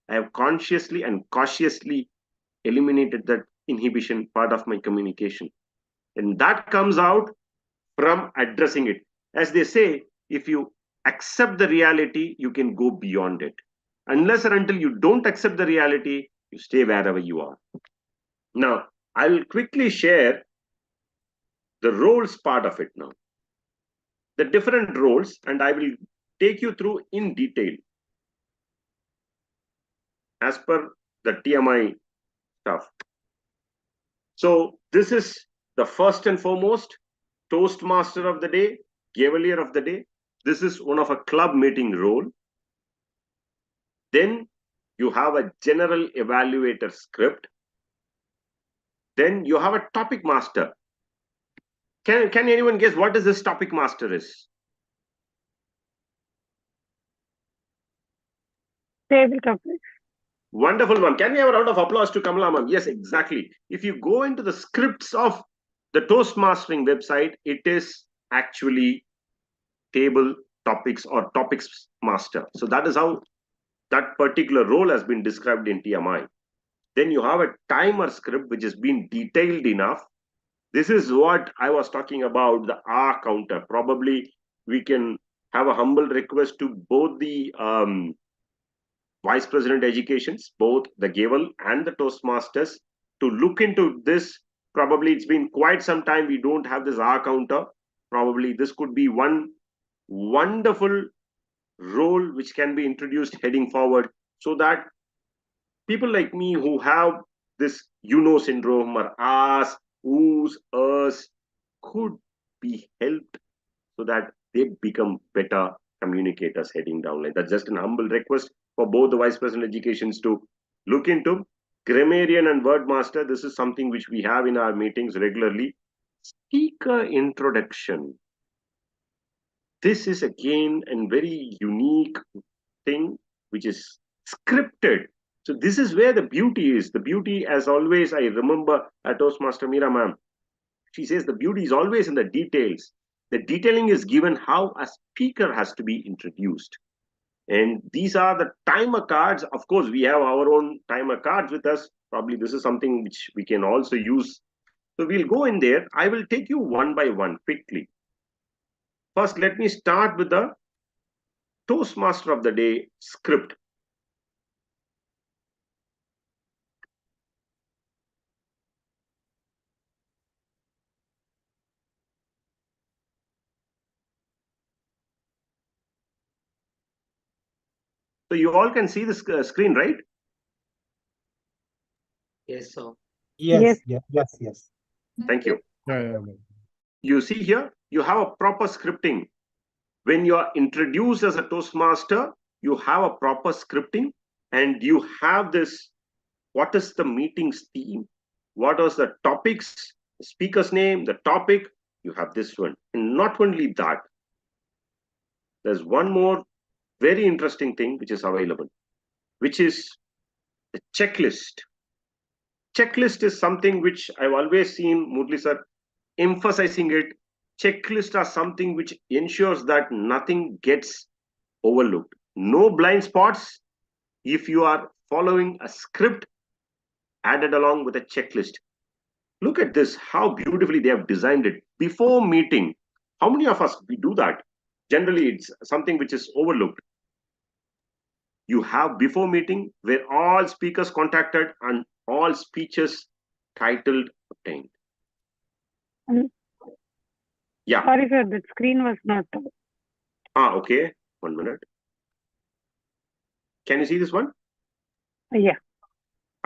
I have consciously and cautiously eliminated that inhibition part of my communication. And that comes out from addressing it. As they say, if you accept the reality, you can go beyond it. Unless or until you don't accept the reality, you stay wherever you are. Now, I will quickly share the roles part of it now. The different roles, and I will take you through in detail as per the TMI stuff. So this is the first and foremost Toastmaster of the day, Cavalier of the day. This is one of a club meeting role. Then you have a general evaluator script. Then you have a topic master. Can anyone guess what is this topic master is? Table topics. Wonderful one. Can we have a round of applause to Kamala ma'am? Yes, exactly. If you go into the scripts of the Toastmastering website, it is actually table topics or topics master. So that is how that particular role has been described in TMI. Then you have a timer script which has been detailed enough. This is what I was talking about, the R counter. Probably we can have a humble request to both the Vice President Educations, both the Gavel and the Toastmasters, to look into this. Probably it's been quite some time we don't have this R counter. Probably this could be one wonderful role which can be introduced heading forward, so that people like me who have this syndrome or us, who's, us, could be helped so that they become better communicators heading down. Like that's just an humble request for both the Vice President Educations to look into. Grammarian and Wordmaster, this is something which we have in our meetings regularly. Speaker introduction. This is again a very unique thing which is scripted. So this is where the beauty is. The beauty, as always, I remember at Toastmaster Meera ma'am, she says the beauty is always in the details. The detailing is given how a speaker has to be introduced. And these are the timer cards. Of course, we have our own timer cards with us. Probably this is something which we can also use. So we'll go in there. I will take you one by one quickly. First, let me start with the Toastmaster of the Day script. So you all can see the screen, right? Yes, sir. Yes, Yes. yes. Thank you. Yeah. You see here, you have a proper scripting. When you are introduced as a Toastmaster, you have a proper scripting, and you have this, what is the meeting's theme? What was the topics, the speaker's name, the topic? You have this one. And not only that, there's one more very interesting thing which is available, which is the checklist. Checklist is something which I've always seen Murli sir emphasizing it. Checklists are something which ensures that nothing gets overlooked. No blind spots. If you are following a script added along with a checklist. Look at this, how beautifully they have designed it. Before meeting, how many of us we do that? Generally, it's something which is overlooked. You have before meeting where all speakers contacted and all speeches titled obtained. Yeah. Sorry, sir, the screen was not. Okay. 1 minute. Can you see this one? Yeah.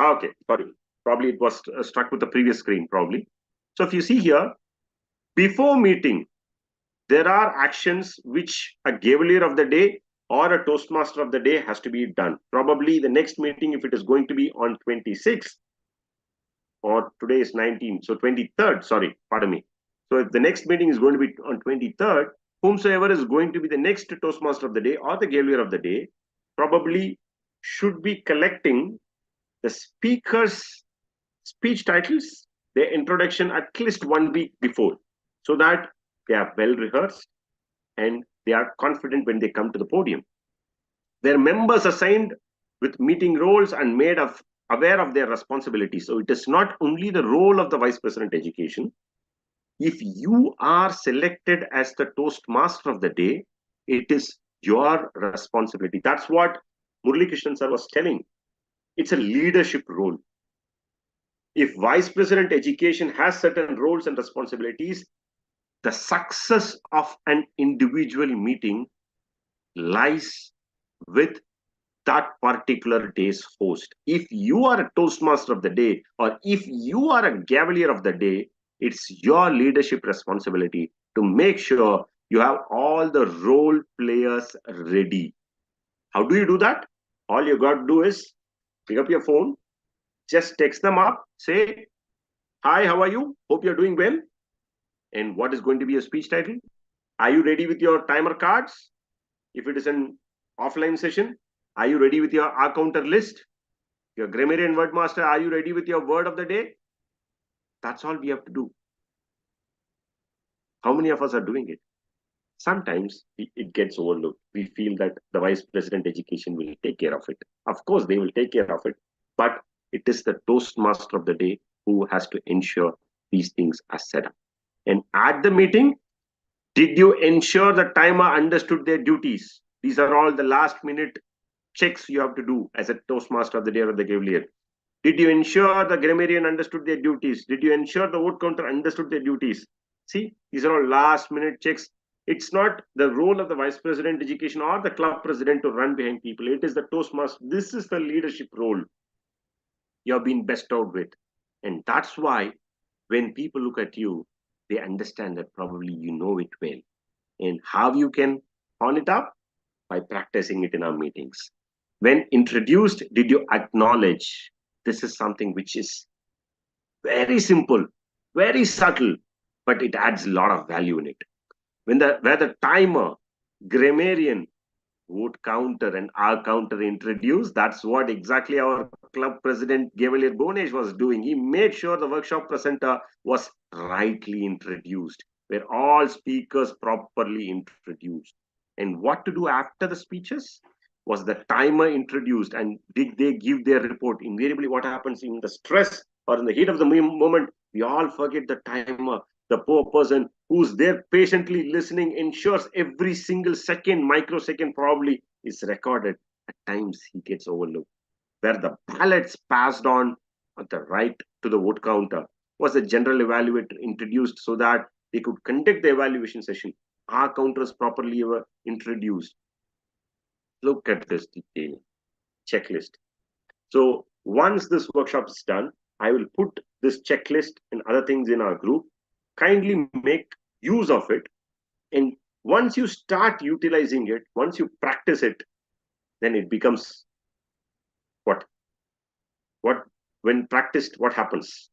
Okay, sorry. Probably it was stuck with the previous screen, probably. So if you see here, before meeting, there are actions which a Cavalier of the Day or a Toastmaster of the Day has to be done. Probably the next meeting, if it is going to be on 26th, or today is 19th, so 23rd, sorry, pardon me. So if the next meeting is going to be on 23rd, whomsoever is going to be the next Toastmaster of the Day or the Cavalier of the Day, probably should be collecting the speaker's speech titles, their introduction at least 1 week before, so that they are well rehearsed and they are confident when they come to the podium. Their members assigned with meeting roles and made aware of their responsibilities. So it is not only the role of the Vice President Education. If you are selected as the Toastmaster of the Day, it is your responsibility. That's what Murali Krishnan sir was telling. It's a leadership role. If Vice President Education has certain roles and responsibilities, the success of an individual meeting lies with that particular day's host. If you are a Toastmaster of the day, or if you are a Gavalier of the day, it's your leadership responsibility to make sure you have all the role players ready. How do you do that? All you got to do is pick up your phone, just text them up, say, "Hi, how are you? Hope you're doing well." And what is going to be your speech title? Are you ready with your timer cards? If it is an offline session, are you ready with your R counter list? Your grammarian word master, are you ready with your word of the day? That's all we have to do. How many of us are doing it? Sometimes it gets overlooked. We feel that the vice president education will take care of it. Of course, they will take care of it, but it is the Toastmaster of the day who has to ensure these things are set up. And at the meeting, did you ensure the timer understood their duties? These are all the last minute checks you have to do as a Toastmaster of the day or the Gavalier. Did you ensure the grammarian understood their duties? Did you ensure the word counter understood their duties? See, these are all last minute checks. It's not the role of the vice president education or the club president to run behind people. It is the Toastmaster. This is the leadership role you have been bestowed with. And that's why when people look at you, they understand that probably you know it well. And how you can hone it up? By practicing it in our meetings. When introduced, did you acknowledge? This is something which is very simple, very subtle, but it adds a lot of value in it. Where the timer, grammarian, word counter, and R counter introduced, that's what exactly our club president Gavalier Bonesh was doing. He made sure the workshop presenter was rightly introduced, where all speakers properly introduced. And what to do after the speeches? Was the timer introduced, and did they give their report? Invariably, what happens in the stress or in the heat of the moment, we all forget the timer. The poor person who's there patiently listening ensures every single second, microsecond probably is recorded. At times he gets overlooked. Where the ballots passed on at the right to the vote counter, was the general evaluator introduced so that they could conduct the evaluation session. R counters properly were introduced. Look at this detail checklist. So once this workshop is done, I will put this checklist and other things in our group. Kindly make use of it. And once you start utilizing it, once you practice it, then it becomes what? When practiced, what happens?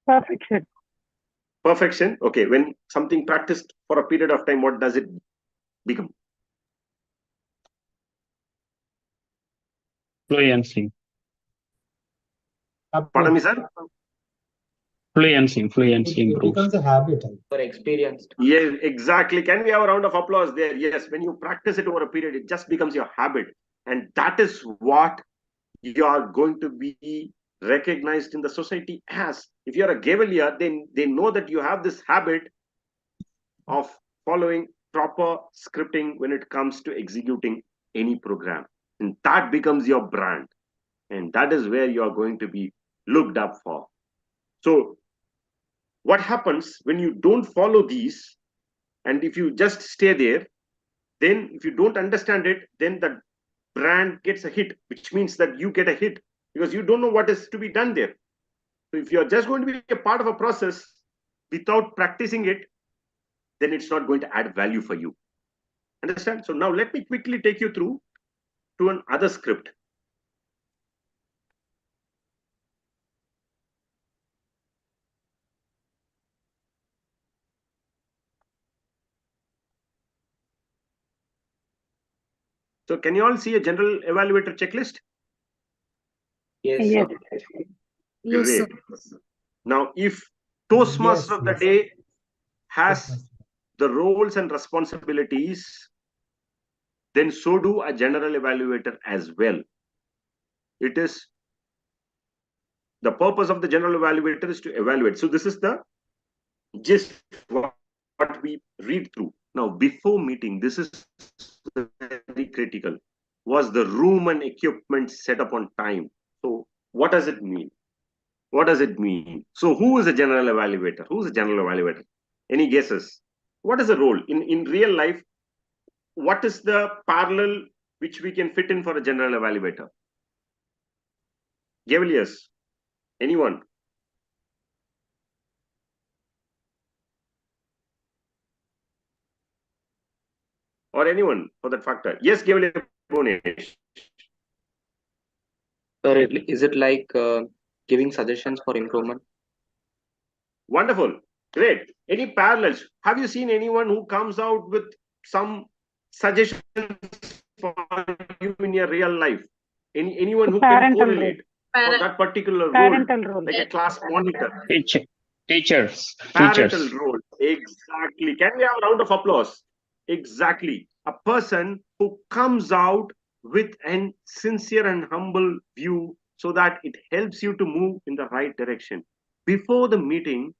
Perfection. Perfection. Okay. When something practiced for a period of time, what does it become? Fluency. Pardon me, sir? Fluency It improves. becomes a habit. For experienced. Yes, exactly. Can we have a round of applause there? Yes, when you practice it over a period, it just becomes your habit. And that is what you are going to be recognized in the society as. If you're a Gavalier, then they know that you have this habit of following proper scripting when it comes to executing any program. And that becomes your brand. And that is where you are going to be looked up for. So what happens when you don't follow these, and if you just stay there, then if you don't understand it, then the brand gets a hit, which means that you get a hit because you don't know what is to be done there. So if you're just going to be a part of a process without practicing it, then it's not going to add value for you. Understand? So now let me quickly take you through to another script. So can you all see a general evaluator checklist? Yes, Yes. sir. Yes, sir. Great. Now, if Toastmaster Yes, of the yes. day has the roles and responsibilities, then so do a general evaluator as well. It is the purpose of the general evaluator is to evaluate. So this is the gist what we read through. Now, before meeting, this is very critical. Was the room and equipment set up on time? So what does it mean? What does it mean? So who is a general evaluator? Who is a general evaluator? Any guesses? What is the role in real life? What is the parallel which we can fit in for a general evaluator? Gavelius, anyone? Or anyone for that factor? Yes, Gavelius Bhunesh. Sir, is it like giving suggestions for improvement? Wonderful. Great. Any parallels? Have you seen anyone who comes out with some suggestions for you in your real life? Anyone who can Parental role. correlate for Parent, that particular role, Parental role. like a class monitor? Teachers. Parental role. Exactly. Can we have a round of applause? Exactly. A person who comes out with an sincere and humble view so that it helps you to move in the right direction. Before the meeting,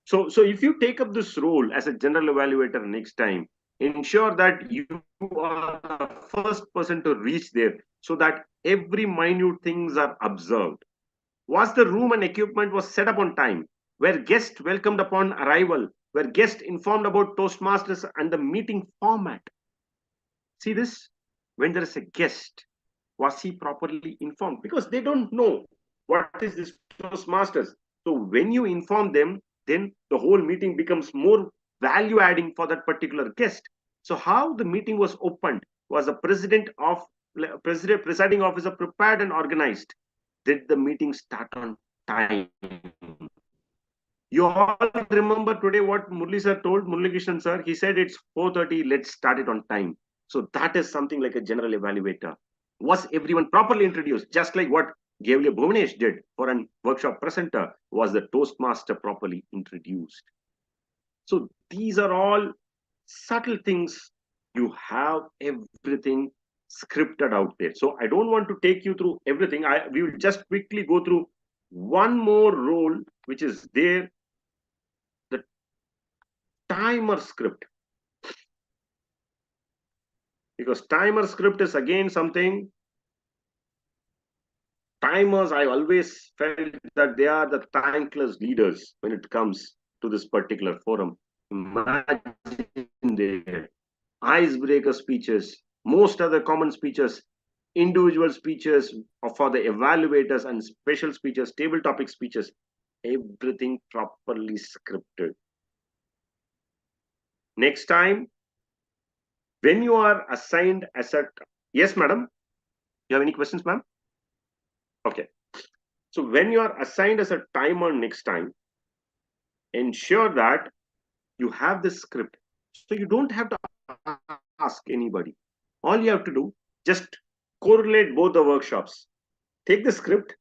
so if you take up this role as a general evaluator next time, ensure that you are the first person to reach there so that every minute things are observed. Was the room and equipment was set up on time? Were guests welcomed upon arrival? Were guests informed about Toastmasters and the meeting format? See this? When there is a guest, was he properly informed? Because they don't know what is this Toastmasters. So when you inform them, then the whole meeting becomes more value adding for that particular guest. So how the meeting was opened? Was the presiding officer prepared and organized? Did the meeting start on time? You all remember today what Murli sir told, Murli Krishnan sir? He said it's 4:30, let's start it on time. So that is something like a general evaluator. Was everyone properly introduced? Just like what Gavelius Bhunesh did for a workshop presenter, was the Toastmaster properly introduced? So these are all subtle things. You have everything scripted out there. So I don't want to take you through everything. We will just quickly go through one more role which is there, the timer script. Because timer script is again something, timers, I always felt that they are the thankless leaders when it comes to this particular forum. Imagine their icebreaker speeches, most other common speeches, individual speeches for the evaluators and special speeches, table topic speeches, everything properly scripted. Next time, when you are assigned as a, yes, madam, you have any questions, ma'am? Okay. So when you are assigned as a timer next time, ensure that you have the script. So you don't have to ask anybody. All you have to do, just correlate both the workshops. Take the script,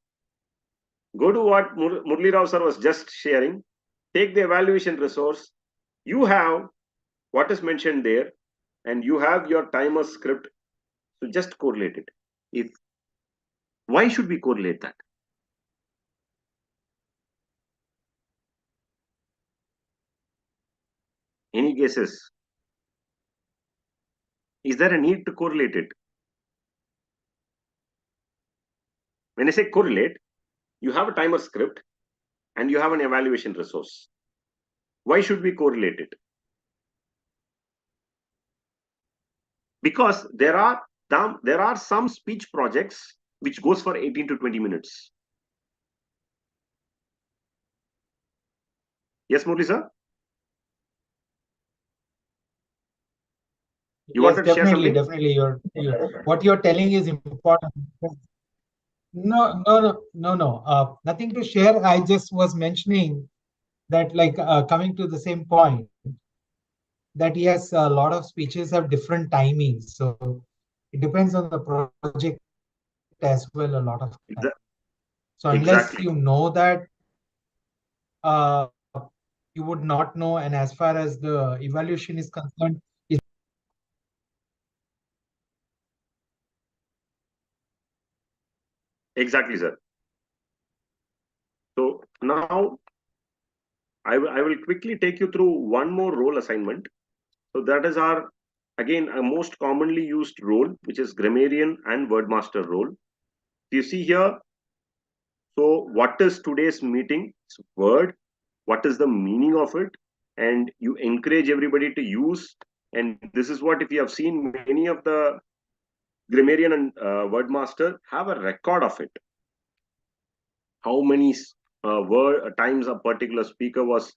go to what Murli Rao sir was just sharing, take the evaluation resource. You have what is mentioned there, and you have your timer script. So just correlate it. Why should we correlate that? Any guesses? Is there a need to correlate it? When I say correlate, you have a timer script and you have an evaluation resource. Why should we correlate it? Because there are some speech projects which goes for 18 to 20 minutes. Yes, Murli sir? You Yes, wanted to share something? definitely. What you're telling is important. No. Nothing to share. I just was mentioning that, like, coming to the same point, that yes, a lot of speeches have different timings. So it depends on the project as well, a lot of time. So unless Exactly. you know that, you would not know. And as far as the evaluation is concerned, Exactly, sir. So now I will quickly take you through one more role assignment. So that is our, again, a most commonly used role, which is grammarian and wordmaster role. You see here, so what is today's meeting? It's word. What is the meaning of it? and you encourage everybody to use. And this is what, if you have seen, many of the grammarian and wordmaster have a record of it. How many times a particular speaker was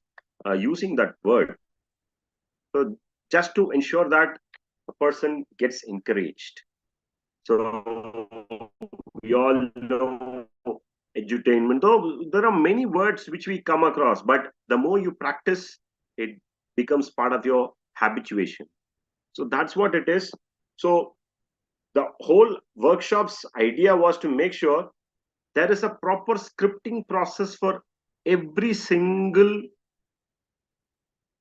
using that word. So just to ensure that a person gets encouraged. So we all know edutainment, though there are many words which we come across, but the more you practice, it becomes part of your habituation. So that's what it is. So the whole workshop's idea was to make sure there is a proper scripting process for every single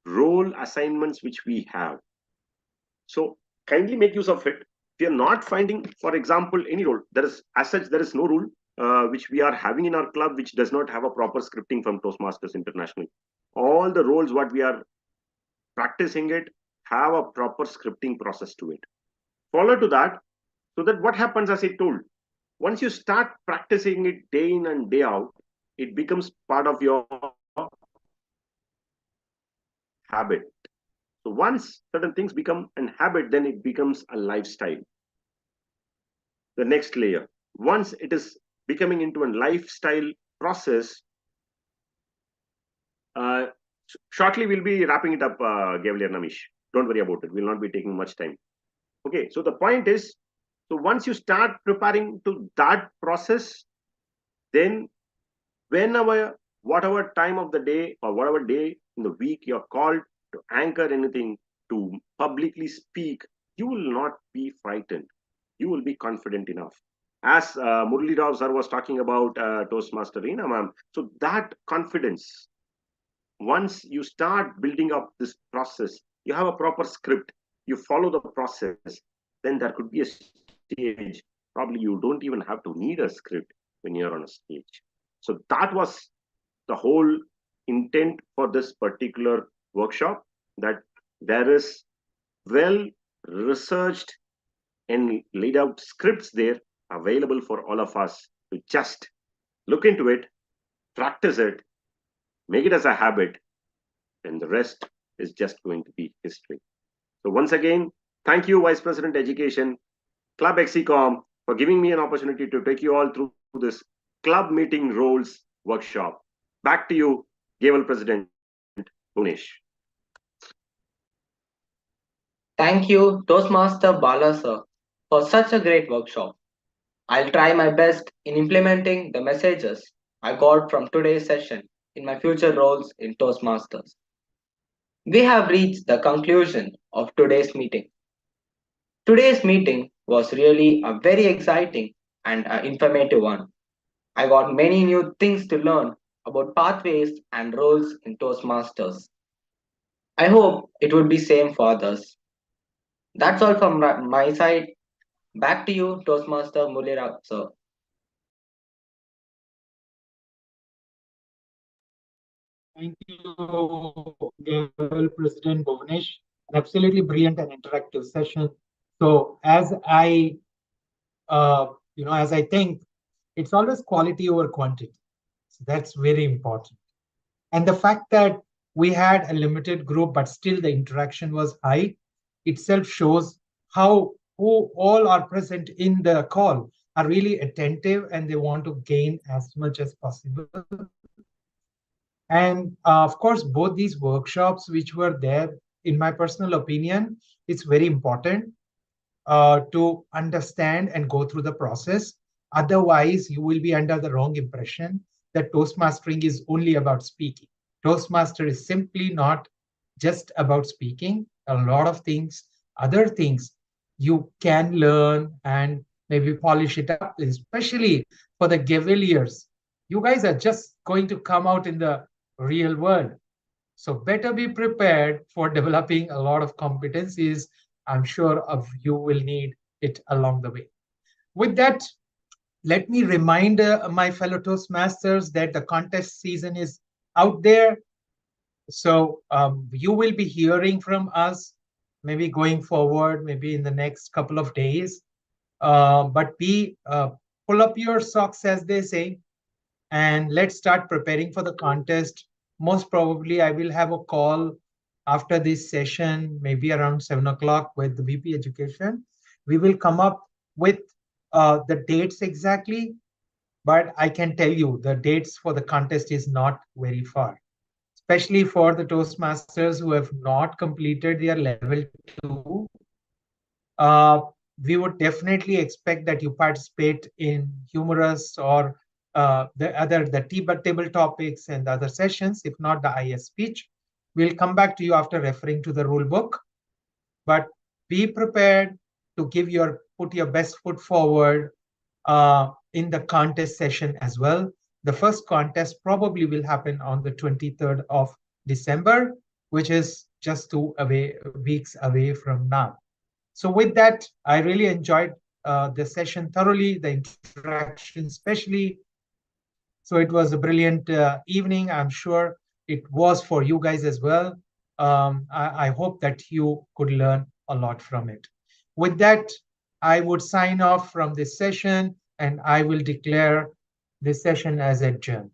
role assignments which we have. So kindly make use of it. If you're not finding, for example, any role, there is, as such, there is no rule which we are having in our club which does not have a proper scripting from Toastmasters International. All the roles what we are practicing it have a proper scripting process to it. Follow to that, so that what happens, as I told, once you start practicing it day in and day out, it becomes part of your habit. So once certain things become a habit, then it becomes a lifestyle. The next layer, once it is becoming into a lifestyle process, shortly we'll be wrapping it up, Gavalier Namish. Don't worry about it. We'll not be taking much time. Okay, so the point is, so once you start preparing to that process, then whenever, whatever time of the day or whatever day in the week you're called to anchor anything, to publicly speak, you will not be frightened. You will be confident enough. As Murli Rao sir was talking about Toastmaster Reena ma'am, so that confidence, once you start building up this process, you have a proper script, you follow the process, then there could be a stage, probably you don't even have to need a script when you're on a stage. So that was the whole intent for this particular workshop, that there is well researched and laid out scripts there available for all of us to just look into it, practice it, make it as a habit, and the rest is just going to be history. So once again, thank you, Vice President Education, Club XCOM, for giving me an opportunity to take you all through this club meeting roles workshop. Back to you, Gavel President Punesh. Thank you, Toastmaster Bala sir, for such a great workshop. I'll try my best in implementing the messages I got from today's session in my future roles in Toastmasters. We have reached the conclusion of today's meeting. Today's meeting was really a very exciting and informative one. I got many new things to learn about pathways and roles in Toastmasters. I hope it would be same for others. That's all from my side. Back to you, Toastmaster Mulira, sir. Thank you, Gavel, President Bhuvanesh. An absolutely brilliant and interactive session. So as I think, it's always quality over quantity. So that's very important. And the fact that we had a limited group, but still the interaction was high, itself shows how who all are present in the call are really attentive and they want to gain as much as possible. And of course, both these workshops which were there, in my personal opinion, it's very important to understand and go through the process. Otherwise, you will be under the wrong impression that Toastmastering is only about speaking. Toastmaster is simply not just about speaking. A lot of things, other things you can learn and maybe polish it up, especially for the Gavaliers. You guys are just going to come out in the real world. So better be prepared for developing a lot of competencies. I'm sure of you will need it along the way. With that, let me remind my fellow Toastmasters that the contest season is out there. So you will be hearing from us, maybe going forward, maybe in the next couple of days. But pull up your socks, as they say, and let's start preparing for the contest. Most probably, I will have a call after this session, maybe around 7 o'clock with the VP Education, we will come up with the dates exactly, but I can tell you the dates for the contest is not very far, especially for the Toastmasters who have not completed their level 2. We would definitely expect that you participate in humorous or the table topics and the other sessions, if not the IS speech. We'll come back to you after referring to the rule book, but be prepared to put your best foot forward in the contest session as well. The first contest probably will happen on the 23rd of December, which is just 2 weeks away from now. So with that, I really enjoyed the session thoroughly, the interaction especially. So it was a brilliant evening. I'm sure it was for you guys as well. I hope that you could learn a lot from it. With that, I would sign off from this session and I will declare this session as adjourned.